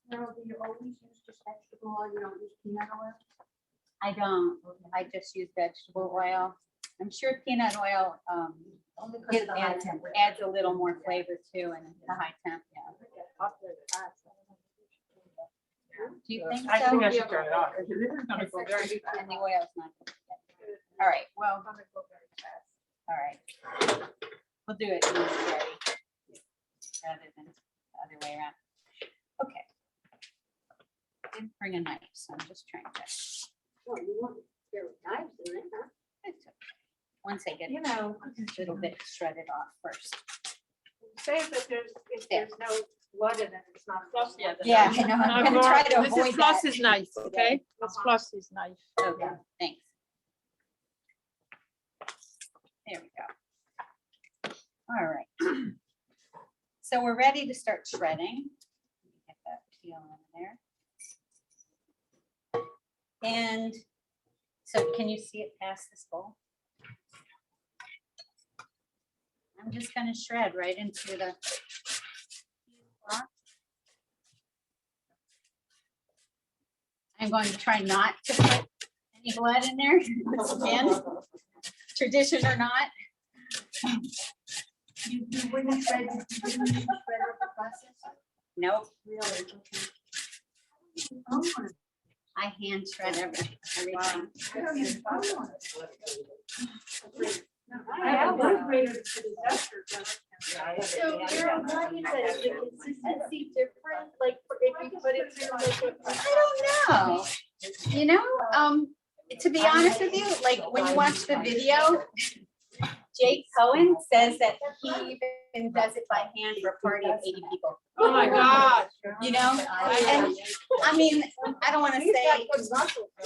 Now, do you always use just vegetable oil, you don't use peanut oil? I don't. I just use vegetable oil. I'm sure peanut oil Only because of the high adds temperature. a little more flavor too, and the high temp. Yeah. Do you think I think I so? should turn it off. This is gonna go very fast. And the oil's not. All right. Well, Gonna go very fast. all right. We'll do it when it's ready, rather than the other way around. Okay. Didn't bring a knife, so I'm just trying to. Oh, you want, there are knives in it, huh? It's okay. Once I get You know, a little bit shredded off first. say that if there's no blood in it, it's not. Floss, yeah, the Yeah, knife. I know. I'm No, gonna Laura, try to this is avoid that. Flossie's knife, okay? That's Flossie's knife. Okay, thanks. There we go. All right. So we're ready to start shredding. Get that peel in there. And so can you see it past this bowl? I'm just gonna shred right into the. I'm going to try not to put any blood in there, again, tradition or not. You wouldn't shred, you wouldn't shred up the process? Nope, Really? I hand shred everything. I have one greater to the gesture. So Carol, how do you say, is the consistency different, like, if you put it through like a. I don't know. You know, to be honest with you, like when you watch the video, Jake Cohen says that he even does it by hand for a party of 80 people. Oh my God. You know, and I mean, I don't want to say,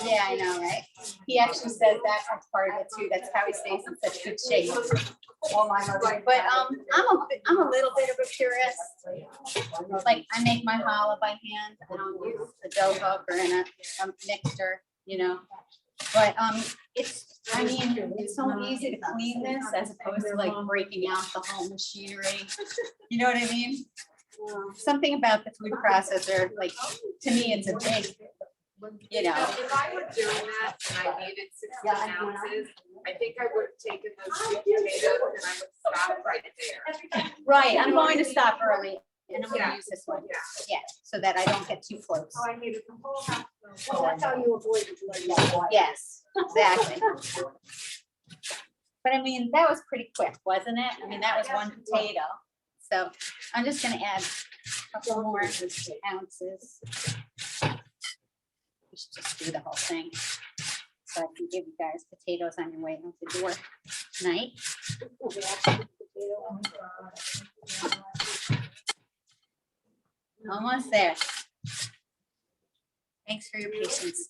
yeah, I know, right? He actually says that as part of it too. That's how he stays in such good shape. But I'm a little bit of a purist. Like I make my challah by hand. I don't use a dough hook or in a mixer, you know. But I mean, it's so easy to clean this as opposed to like breaking out the whole machinery. You know what I mean? Something about the food processor, like to me, it's a big, you know. If I were doing that and I needed 16 ounces, I think I would have taken those sweet potatoes and I would stop right there. Right, I'm going to stop early and I'm Yeah. gonna use this one. Yeah. Yeah, so that I don't get too close. So I needed the whole house. Well, that's how you avoid it. Yes, exactly. But I mean, that was pretty quick, wasn't it? I mean, that was one potato. So I'm just gonna add a couple more ounces. We should just do the whole thing. so I can give you guys potatoes on your way out the door tonight. Almost there. Thanks for your patience.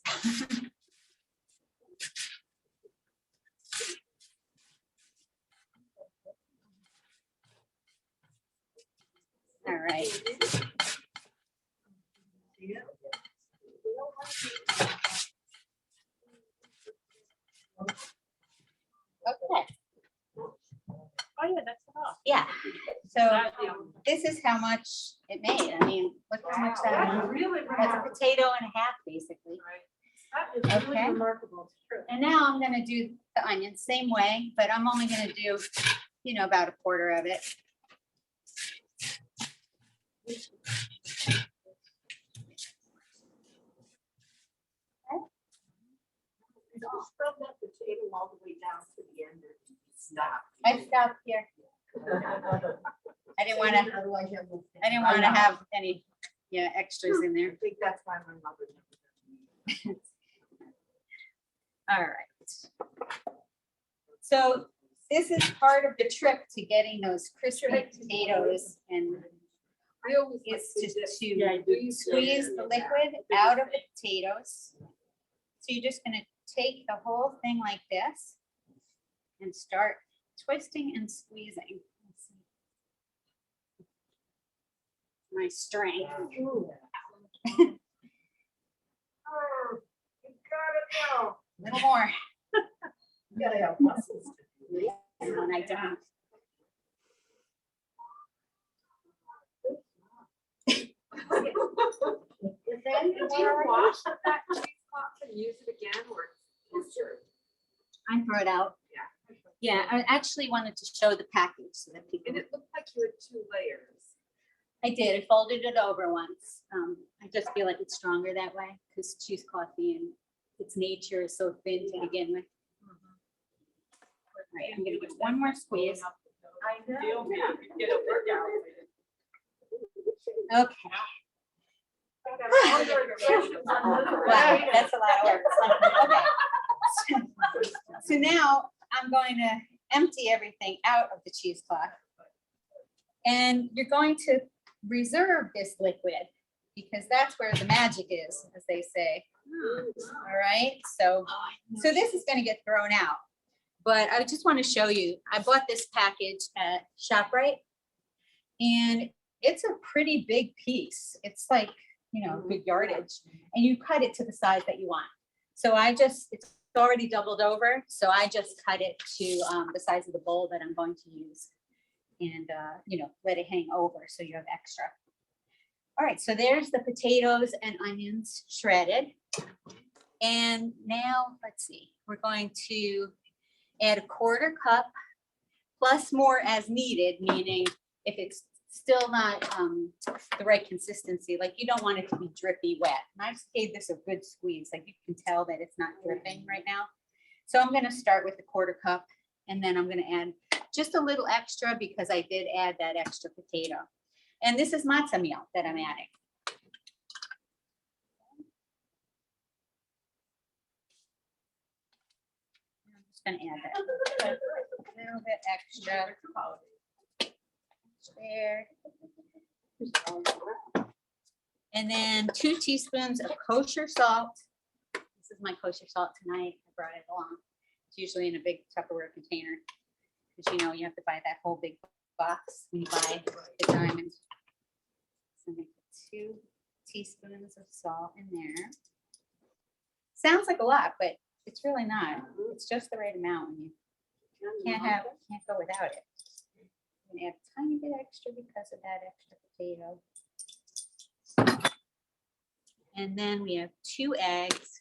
All right. Okay. Oh, yeah, that's enough. Yeah, so this is how much it made. I mean, look how much that That's made. really That's a remarkable. potato and a half, basically. That is really Okay. remarkable. It's true. And now I'm gonna do the onion, same way, but I'm only gonna do, you know, about a quarter of it. Scrub that potato all the way down to the end and stop. I stopped here. I didn't wanna have any, yeah, extras in there. I think that's why my mother. All right. So this is part of the trick to getting those crispy potatoes, and is to squeeze the liquid out of the potatoes. So you're just gonna take the whole thing like this and start twisting and squeezing. Let's see. My strength. Oh, you got it now. A little more. You gotta have muscles to do it. And when I don't. Did you wash that cheesecloth and use it again, or? I throw it out. Yeah, I actually wanted to show the package so that people. And it looked like you had 2 layers. I did. I folded it over once. I just feel like it's stronger that way because cheesecloth being its nature is so thin to begin with. All right, I'm gonna give one more squeeze. I know. Get a workout. Okay. Wow, that's a lot of work. Okay. So now I'm going to empty everything out of the cheesecloth. And you're going to reserve this liquid because that's where the magic is, as they say. All right, so this is gonna get thrown out. But I just want to show you, I bought this package at ShopRite. And it's a pretty big piece. It's like, you know, good yardage. And you cut it to the size that you want. So it's already doubled over. So I just cut it to the size of the bowl that I'm going to use. And, you know, let it hang over so you have extra. All right, so there's the potatoes and onions shredded. And now, let's see, we're going to add a quarter cup plus more as needed, meaning if it's still not the right consistency, like you don't want it to be drippy wet. And I've gave this a good squeeze, like you can tell that it's not dripping right now. So I'm gonna start with the quarter cup and then I'm gonna add just a little extra because I did add that extra potato. And this is matzo meal that I'm adding. I'm just gonna add that a little bit extra. There. And then 2 teaspoons of kosher salt. This is my kosher salt tonight. I brought it along. It's usually in a big Tupperware container. Because you know, you have to buy that whole big box when you buy the diamond. So I'm gonna put 2 teaspoons of salt in there. Sounds like a lot, but it's really not. It's just the right amount. When you can't go without it. I'm gonna add a tiny bit extra because of that extra potato. And then we have 2 eggs.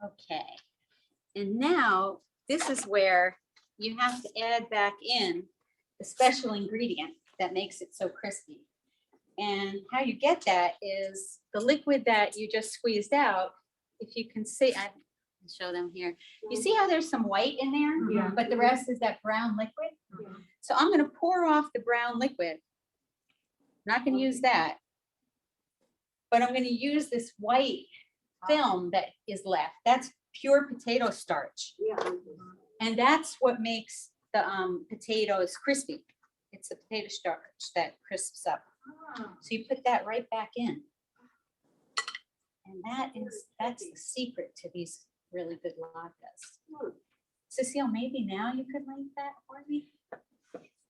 Okay, and now this is where you have to add back in the special ingredient that makes it so crispy. And how you get that is the liquid that you just squeezed out. If you can see, I can show them here. You see how there's some white in there, Yeah. but the rest is that brown liquid. So I'm going to pour off the brown liquid. Not going to use that, but I'm going to use this white film that is left. That's pure potato starch. And that's what makes the potatoes crispy. It's the potato starch that crisps up. So you put that right back in. And that's the secret to these really good latkes. Cecile, maybe now you could link that for me?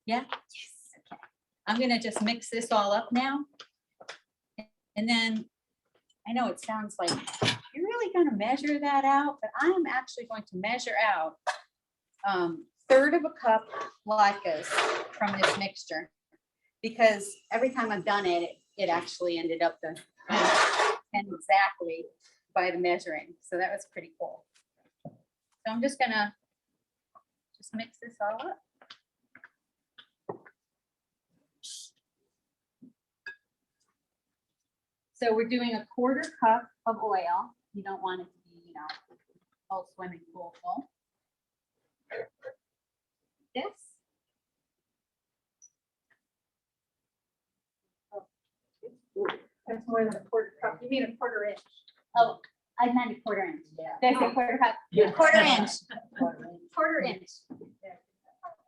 Yeah? Yes. Okay. I'm gonna just mix this all up now. And then, I know it sounds like, you're really gonna measure that out, but I'm actually going to measure out 1/3 of a cup latkes from this mixture. Because every time I've done it, it actually ended up the and exactly by the measuring. So that was pretty cool. So I'm just gonna mix this all up. So we're doing 1/4 cup of oil. You don't want it to be, whole swimming pool full. This. That's more than a 1/4 cup. You mean a 1/4 inch. Oh, I meant a 1/4 inch. Yeah. Did I say 1/4 cup? Yeah. 1/4 inch. 1/4 inch.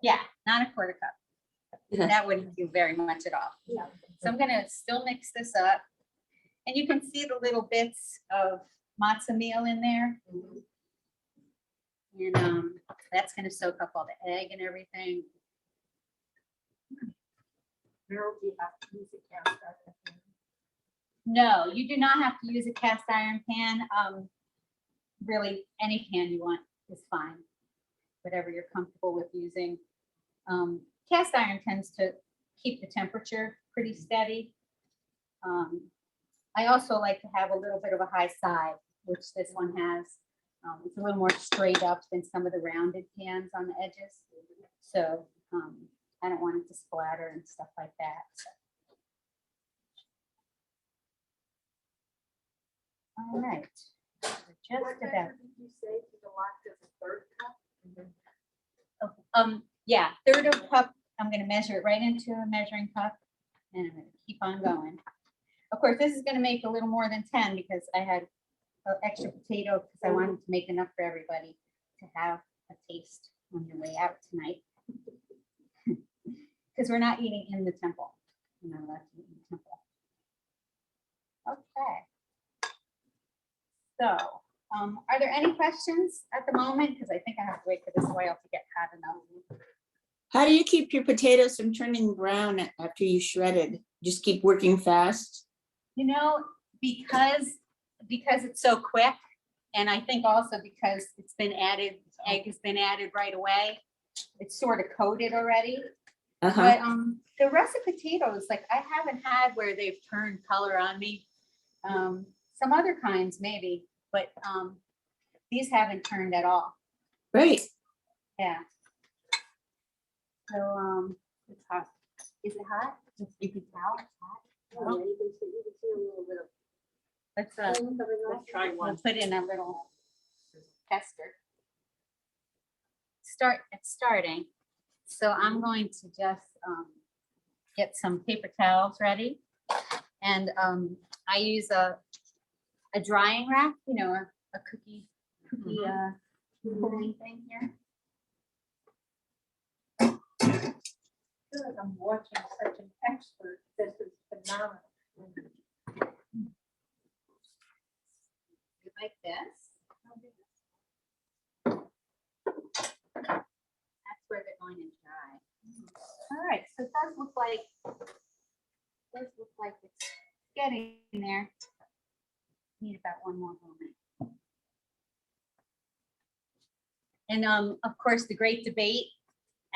Yeah, not a 1/4 cup. That wouldn't do very much at all. Yeah. So I'm gonna still mix this up. And you can see the little bits of matzo meal in there. And that's gonna soak up all the egg and everything. Merrill, do you have to use a cast iron pan? No, you do not have to use a cast iron pan. Really, any pan you want is fine. Whatever you're comfortable with using. Cast iron tends to keep the temperature pretty steady. I also like to have a little bit of a high side, which this one has. It's a little more straight up than some of the rounded pans on the edges. So I don't want it to splatter and stuff like that. All right. We're just What about. measure did you say to the latkes, a 1/3 cup? Yeah, 1/3 of a cup. I'm gonna measure it right into a measuring cup and I'm gonna keep on going. Of course, this is gonna make a little more than 10 because I had extra potato because I wanted to make enough for everybody to have a taste on your way out tonight. Because we're not eating in the temple. We're not allowed to eat in the temple. Okay. So, are there any questions at the moment? Because I think I have to wait for this oil to get hot enough. How do you keep your potatoes from turning brown after you shredded? Just keep working fast? Because it's so quick, and I think also because it's been added, egg has been added right away. It's sort of coated already. Uh-huh. But the russet potatoes, like I haven't had where they've turned color on me. Some other kinds maybe, but these haven't turned at all. Great. Yeah. So it's hot. Is it hot? You can tell it's hot. No? You can see a little bit of Let's steam coming off. try one. We'll put in a little tester. It's starting. So I'm going to just get some paper towels ready. And I use a drying rack, a cookie cooling thing here. I feel like I'm watching such an expert. This is phenomenal. Like this. That's where they're going to dry. All right, so it does look like it's getting there. Need about one more moment. And of course, the great debate,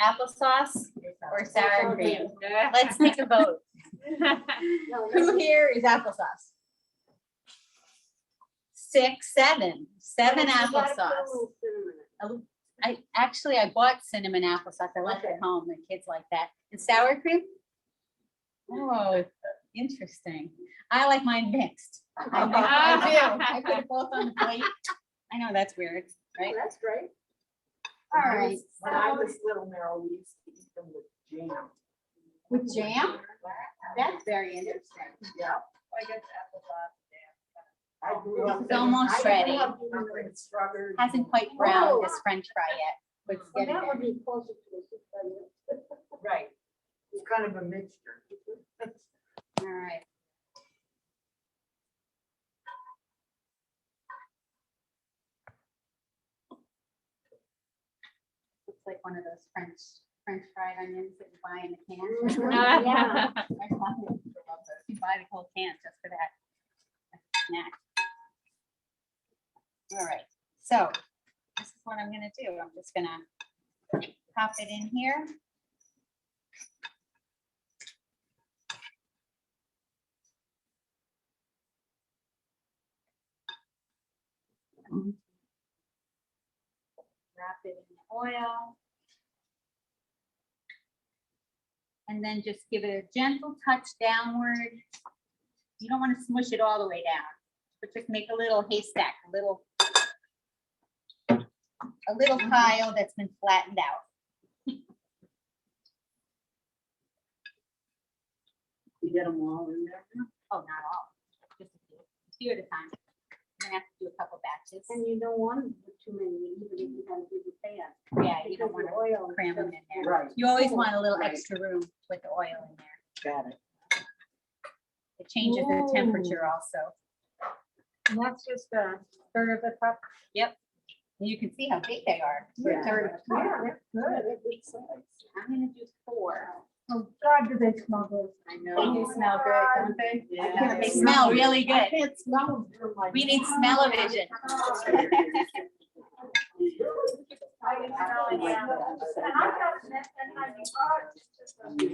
applesauce or sour cream. Let's take a vote. Who here is applesauce? 6, 7 applesauce. I bought cinnamon applesauce. I left it home. The kids like that. And sour cream? Oh, interesting. I like mine mixed. I do. I put it both on the plate. I know that's weird, right? That's great. All right. When I was little, Merrill, we used to eat them with jam. With jam? That's very interesting. Yeah. I guess applesauce. I grew up. It's almost I grew ready. up eating strawberry. Hasn't quite browned this French fry yet, but it's Well, getting that would there. be closer to a Right. It's kind of a mixture. All right. Looks like one of those French fried onions that you buy in a can. Yeah. You buy the whole can just for that snack. All right, so this is what I'm gonna do. I'm just gonna pop it in here. Wrap it in the oil. And then just give it a gentle touch downward. You don't want to smush it all the way down, but just make a little haystack, a little pile that's been flattened out. You get them all in there. Oh, not all, just a few at a time. You're gonna have to do a couple batches. And you don't want to put too many, even if you have a big pan. Yeah, you don't want to Oil. cram them in there. Right. You always want a little Right. extra room with the oil in there. Got it. It changes the temperature also. And that's just a third of a cup. Yep. And you can see how big they are. Yeah. Third of a cup. Good. Good size. I'm gonna do 4. Oh, God, do they smell good? I know, they smell good, don't they? Yeah. They smell really good. I can't smell them through my. We need smell-o-vision.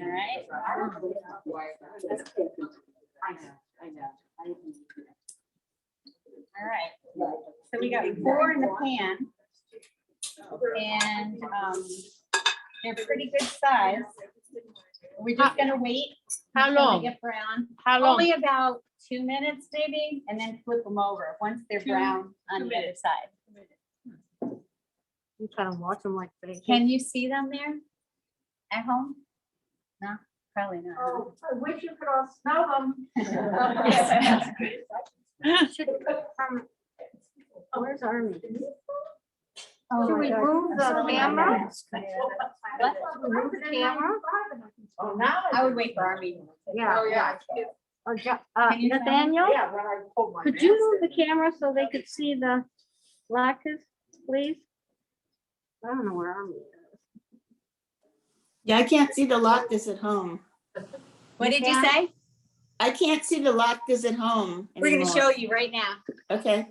All right. I know. All right. So we got 4 in the pan. And they're pretty good size. We're just gonna wait. How until they long? Get brown. How long? Only about 2 minutes maybe, and then flip them over once they're brown on the other side. You kind of watch them like they. Can you see them there at home? No, probably not. huh? Oh, I wish you could all smell them. Where's Army? Oh Should my we God. move the I'm so camera? What? Remove the camera? Oh, now. I would wait for our meeting. Yeah. Or Can you smell Nathaniel, Yeah, when I pull my. could you mask move in. the camera so they could see the latches, please? I don't know where Army is. Yeah, I can't see the latkes at home. What did you say? I can't see the latkes at home We're gonna anymore. show you right now. Okay.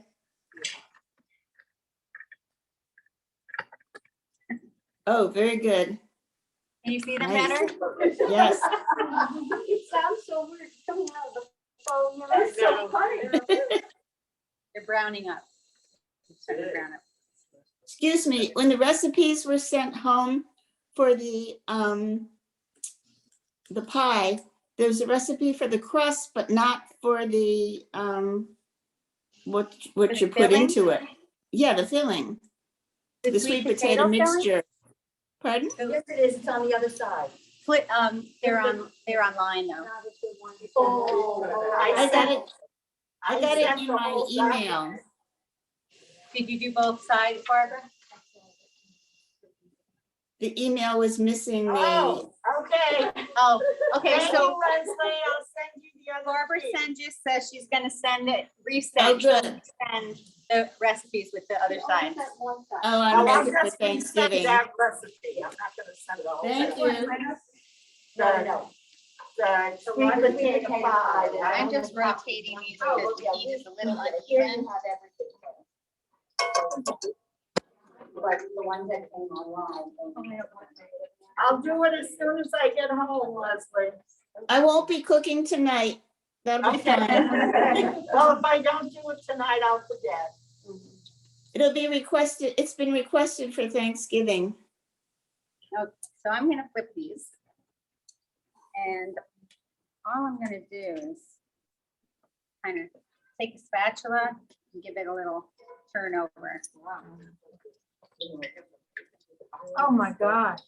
Oh, very good. Can you see them Nice. better? Yes. It sounds so weird coming out of the phone. You know, it's so funny. They're browning up. It's starting to brown up. Excuse me, when the recipes were sent home for the pie, there's a recipe for the crust, but not for the, what The you put filling? into it. Yeah, the filling, the sweet potato filling? mixture. Pardon? Yes, it is. It's on the other side. They're online though. Oh, I got it. I got it sent in the my whole email. Did you do both sides, Barbara? The email was missing the, Oh, okay. Oh, okay, Thank so you, Leslie. I'll send you the other. Barbara sheet. send just says she's gonna send it, oh, resend, good. send the recipes with the other sides. Oh, Oh, I'm I'm ready for just gonna send Thanksgiving. that recipe. I'm not gonna send the whole Thank thing. you. No. The sweet potato pie. I'm just rotating these Oh, because the yeah, heat is a little Here you uneven. have everything. But the ones that came online. I'll do it as soon as I get home, Leslie. I won't be cooking tonight. That'll be Okay. fine. Well, if I don't do it tonight, I'll forget. It'll be requested, it's been requested for Thanksgiving. Okay, so I'm gonna flip these. And all I'm gonna do is kind of take a spatula and give it a little turn over. Oh, my gosh.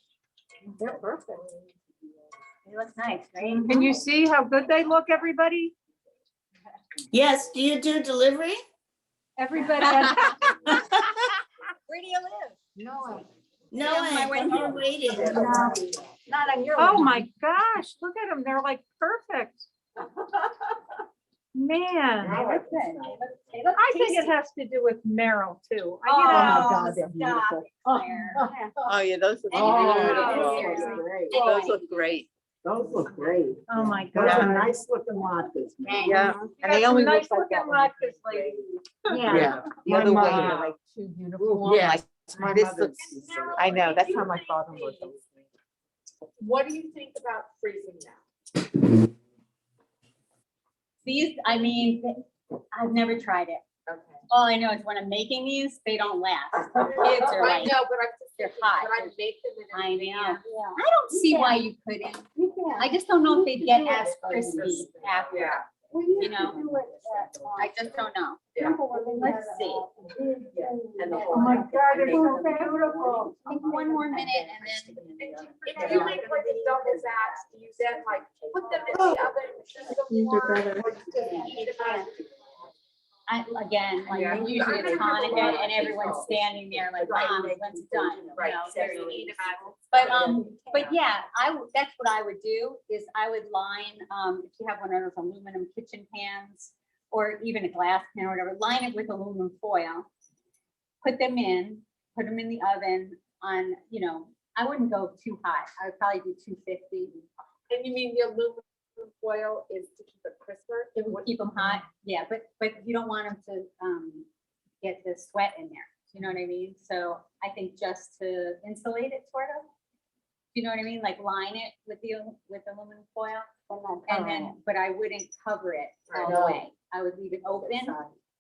They're perfect. They look nice, right? Can you see how good they look, everybody? Yes, do you do delivery? Everybody. Where do you live? No. No, Yeah, my way I'm home. waiting. Not on your. Oh, way. my gosh, look at them. They're like perfect. Man, They look good. They look I think it tasty. has to do with Merrill too. Oh, You know, they're beautiful. stop it, Claire. Oh, yeah, those look Oh, beautiful. seriously. Those look great. Those look great. Oh, my Those are God. nice looking latkes. Thanks. Yeah, You and they got some only nice look like that looking one. latkes, lady. Yeah, the My other way, mother- they're like too uniform, Yes, like my this mother looks, used to say that. I know, that's how my father was. What do you think about freezing now? These, I mean, I've never tried it. Okay. All I know is when I'm making these, they don't last. Kids are I like, know, but I'm just they're thinking, hot. could I make them in I advance? know. I don't see why you couldn't. I just don't know if they'd get as crispy after, Yeah. you know? I just don't know. Let's see. Oh, my God, they're so beautiful. Take one more minute and then. If you make like a double batch, do you then like put them in the oven? These are better. Or you just heat them up? Again, like Yeah. usually it's Hanukkah and everyone's standing there like, when's it done? You Right, know, so very you neat. heat them up. But yeah, that's what I would do, is I would line, if you have one of those aluminum kitchen pans, or even a glass pan or whatever, line it with aluminum foil. Put them in the oven on, you know, I wouldn't go too hot. I would probably do 250. And you mean the aluminum foil is to keep it crisper? It would keep them hot, yeah, but you don't want them to, get the sweat in there. You know what I mean? So I think just to insulate it sort of. You know what I mean? Like line it with aluminum foil and then, but I wouldn't cover it all the way. I would leave it open,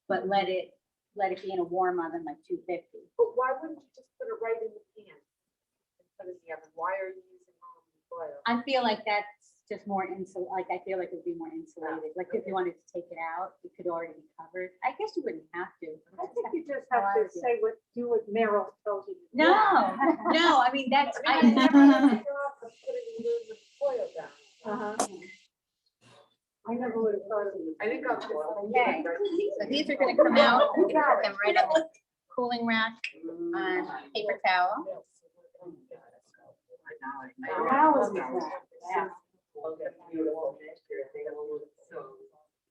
but let it be in a warm oven, like 250. But why wouldn't you just put it right in the pan? And put it in the oven? Why are you using aluminum foil? I feel like that's just more like, I feel like it would be more insulated. Like if you wanted to take it out, it could already be covered. I guess you wouldn't have to. I think you just have to say do what Merrill told you. to do. No, no, I mean, that's, I mean, I never figure out to put it in aluminum foil down. I never would have thought of it. I think I'll just. Okay, so these are gonna come out, I'm gonna put them right on the cooling rack on paper towel.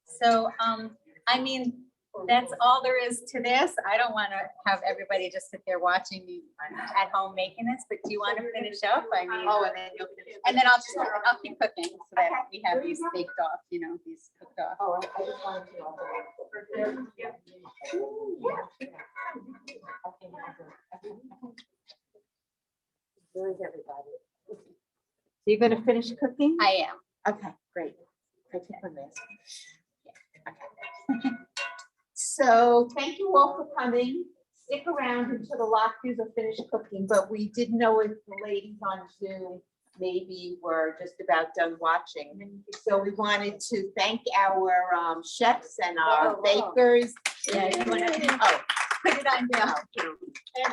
So, I mean, that's all there is to this. I don't want to have everybody just sit there watching me at home making this, but do you want to finish up? I mean, and then I'll keep cooking so that we have these baked off, you know, these cooked off. Oh, I just wanted to. Where is everybody? So you're gonna finish cooking? I am. Okay, great. Take it from this. Okay. So thank you all for coming. Stick around until the lockers are finished cooking, but we didn't know if the ladies on Zoom maybe were just about done watching. So we wanted to thank our chefs and our bakers. Yeah, you wanna- Oh, put it on down.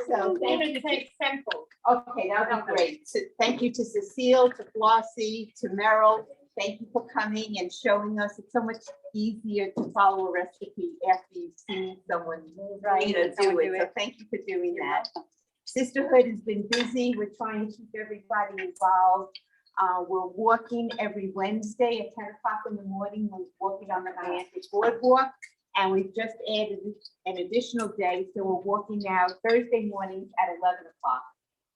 So thank you. Take samples. Okay, that'd be great. So thank you to Cecile, to Flossie, to Merrill. Thank you for coming and showing us. It's so much easier to follow a recipe after you've seen someone, do it. So thank you for doing that. Sisterhood has been busy. We're trying to keep everybody involved. We're walking every Wednesday at 10 o'clock in the morning. We're walking on the Niantic Boardwalk. And we've just added an additional day. So we're walking now Thursday mornings at 11 o'clock.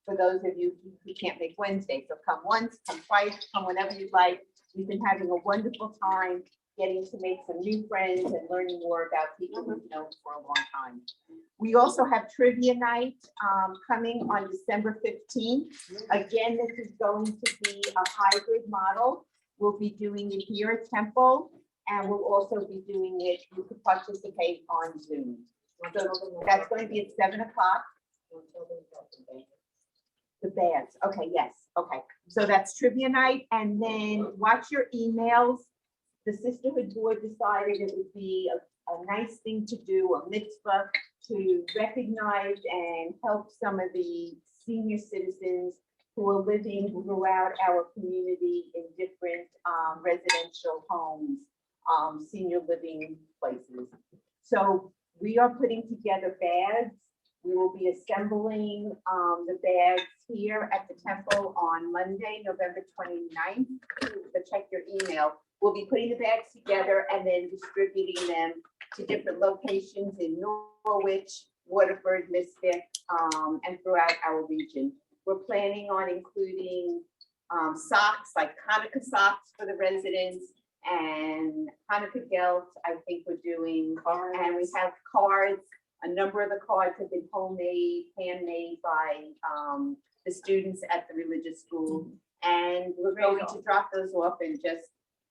For those of you who can't make Wednesday. So come once, come twice, come whenever you'd like. We've been having a wonderful time getting to make some new friends and learning more about people we've known for a long time. We also have trivia night coming on December 15th. Again, this is going to be a hybrid model. We'll be doing it here at Temple, and we'll also be doing it, you could participate on Zoom. So that's going to be at 7 o'clock. The bands, okay, yes, okay. So that's trivia night, and then watch your emails. The Sisterhood Board decided it would be a nice thing to do, a mitzvah, to recognize and help some of the senior citizens who are living throughout our community in different residential homes, senior living places. So we are putting together bags. We will be assembling the bags here at the temple on Monday, November 29th. So check your email. We'll be putting the bags together and then distributing them to different locations in Norwich, Waterford, Mystic, and throughout our region. We're planning on including socks, like Hanukkah socks for the residents, and Hanukkah gelt, I think we're doing. And we have cards. A number of the cards have been homemade, handmade by the students at the religious school. And we're going to drop those off and just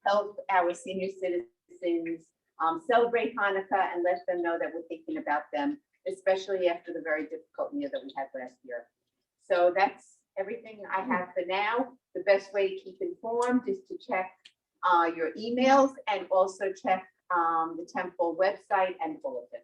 help our senior citizens celebrate Hanukkah and let them know that we're thinking about them, especially after the very difficult year that we had last year. So that's everything I have for now. The best way to keep informed is to check your emails and also check the temple website and bulletin.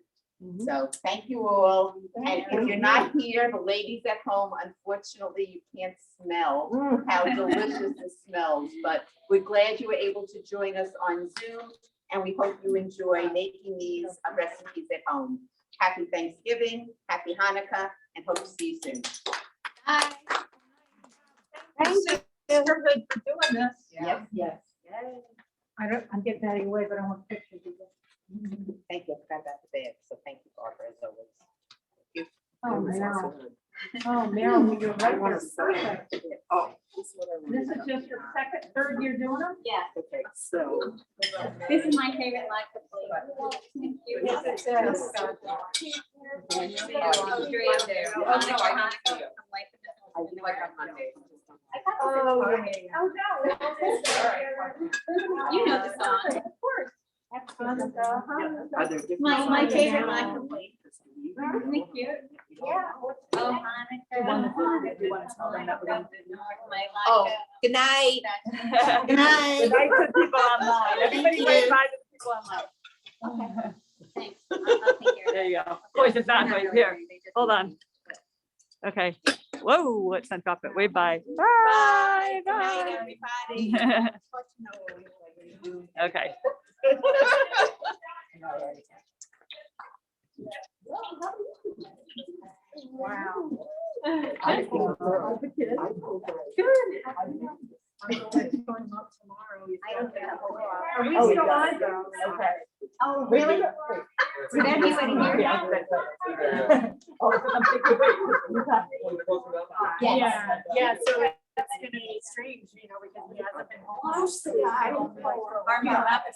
So thank you all. And if you're not here, the ladies at home, unfortunately, you can't smell how delicious it smells, but we're glad you were able to join us on Zoom, and we hope you enjoy making these recipes at home. Happy Thanksgiving, happy Hanukkah, and hope to see you soon. Bye. Thank you, Sisterhood, for doing this. Yes, yes. I'm getting out of your way, but I want pictures of this. Thank you. I forgot about the bag, so thank you, Barbara, as always. Oh, Meryl. Oh, Meryl, you're right. This is perfect. Oh. This is just your second, third year doing them? Yeah, Okay, so. this is my favorite life of flavor. Thank you. Yes, it is. Oh, great there. Oh, Hanukkah, no, I Hanukkah, I'm like this. I do like on Monday. I thought this was Oh, no. You know the song. Of course. Hanukkah, Hanukkah. Are there different My sizes? favorite life of flavor. Mhm. Thank you. Yeah. Oh, Hanukkah. Oh, good night. Good night. Good night to the people online. Everybody Thank wave you. bye to the people online. Thanks. I'll take care of it. There you go. Of course, it's not right here. Hold on. Okay. Whoa, let's not drop it. Wave bye. Bye. Good night, Bye. everybody. Okay. Wow. I think Are we still on? Okay. Oh, really? Would everybody hear that? Yeah, yeah, so it's gonna be strange, you know, because we haven't been home. Army of Apple.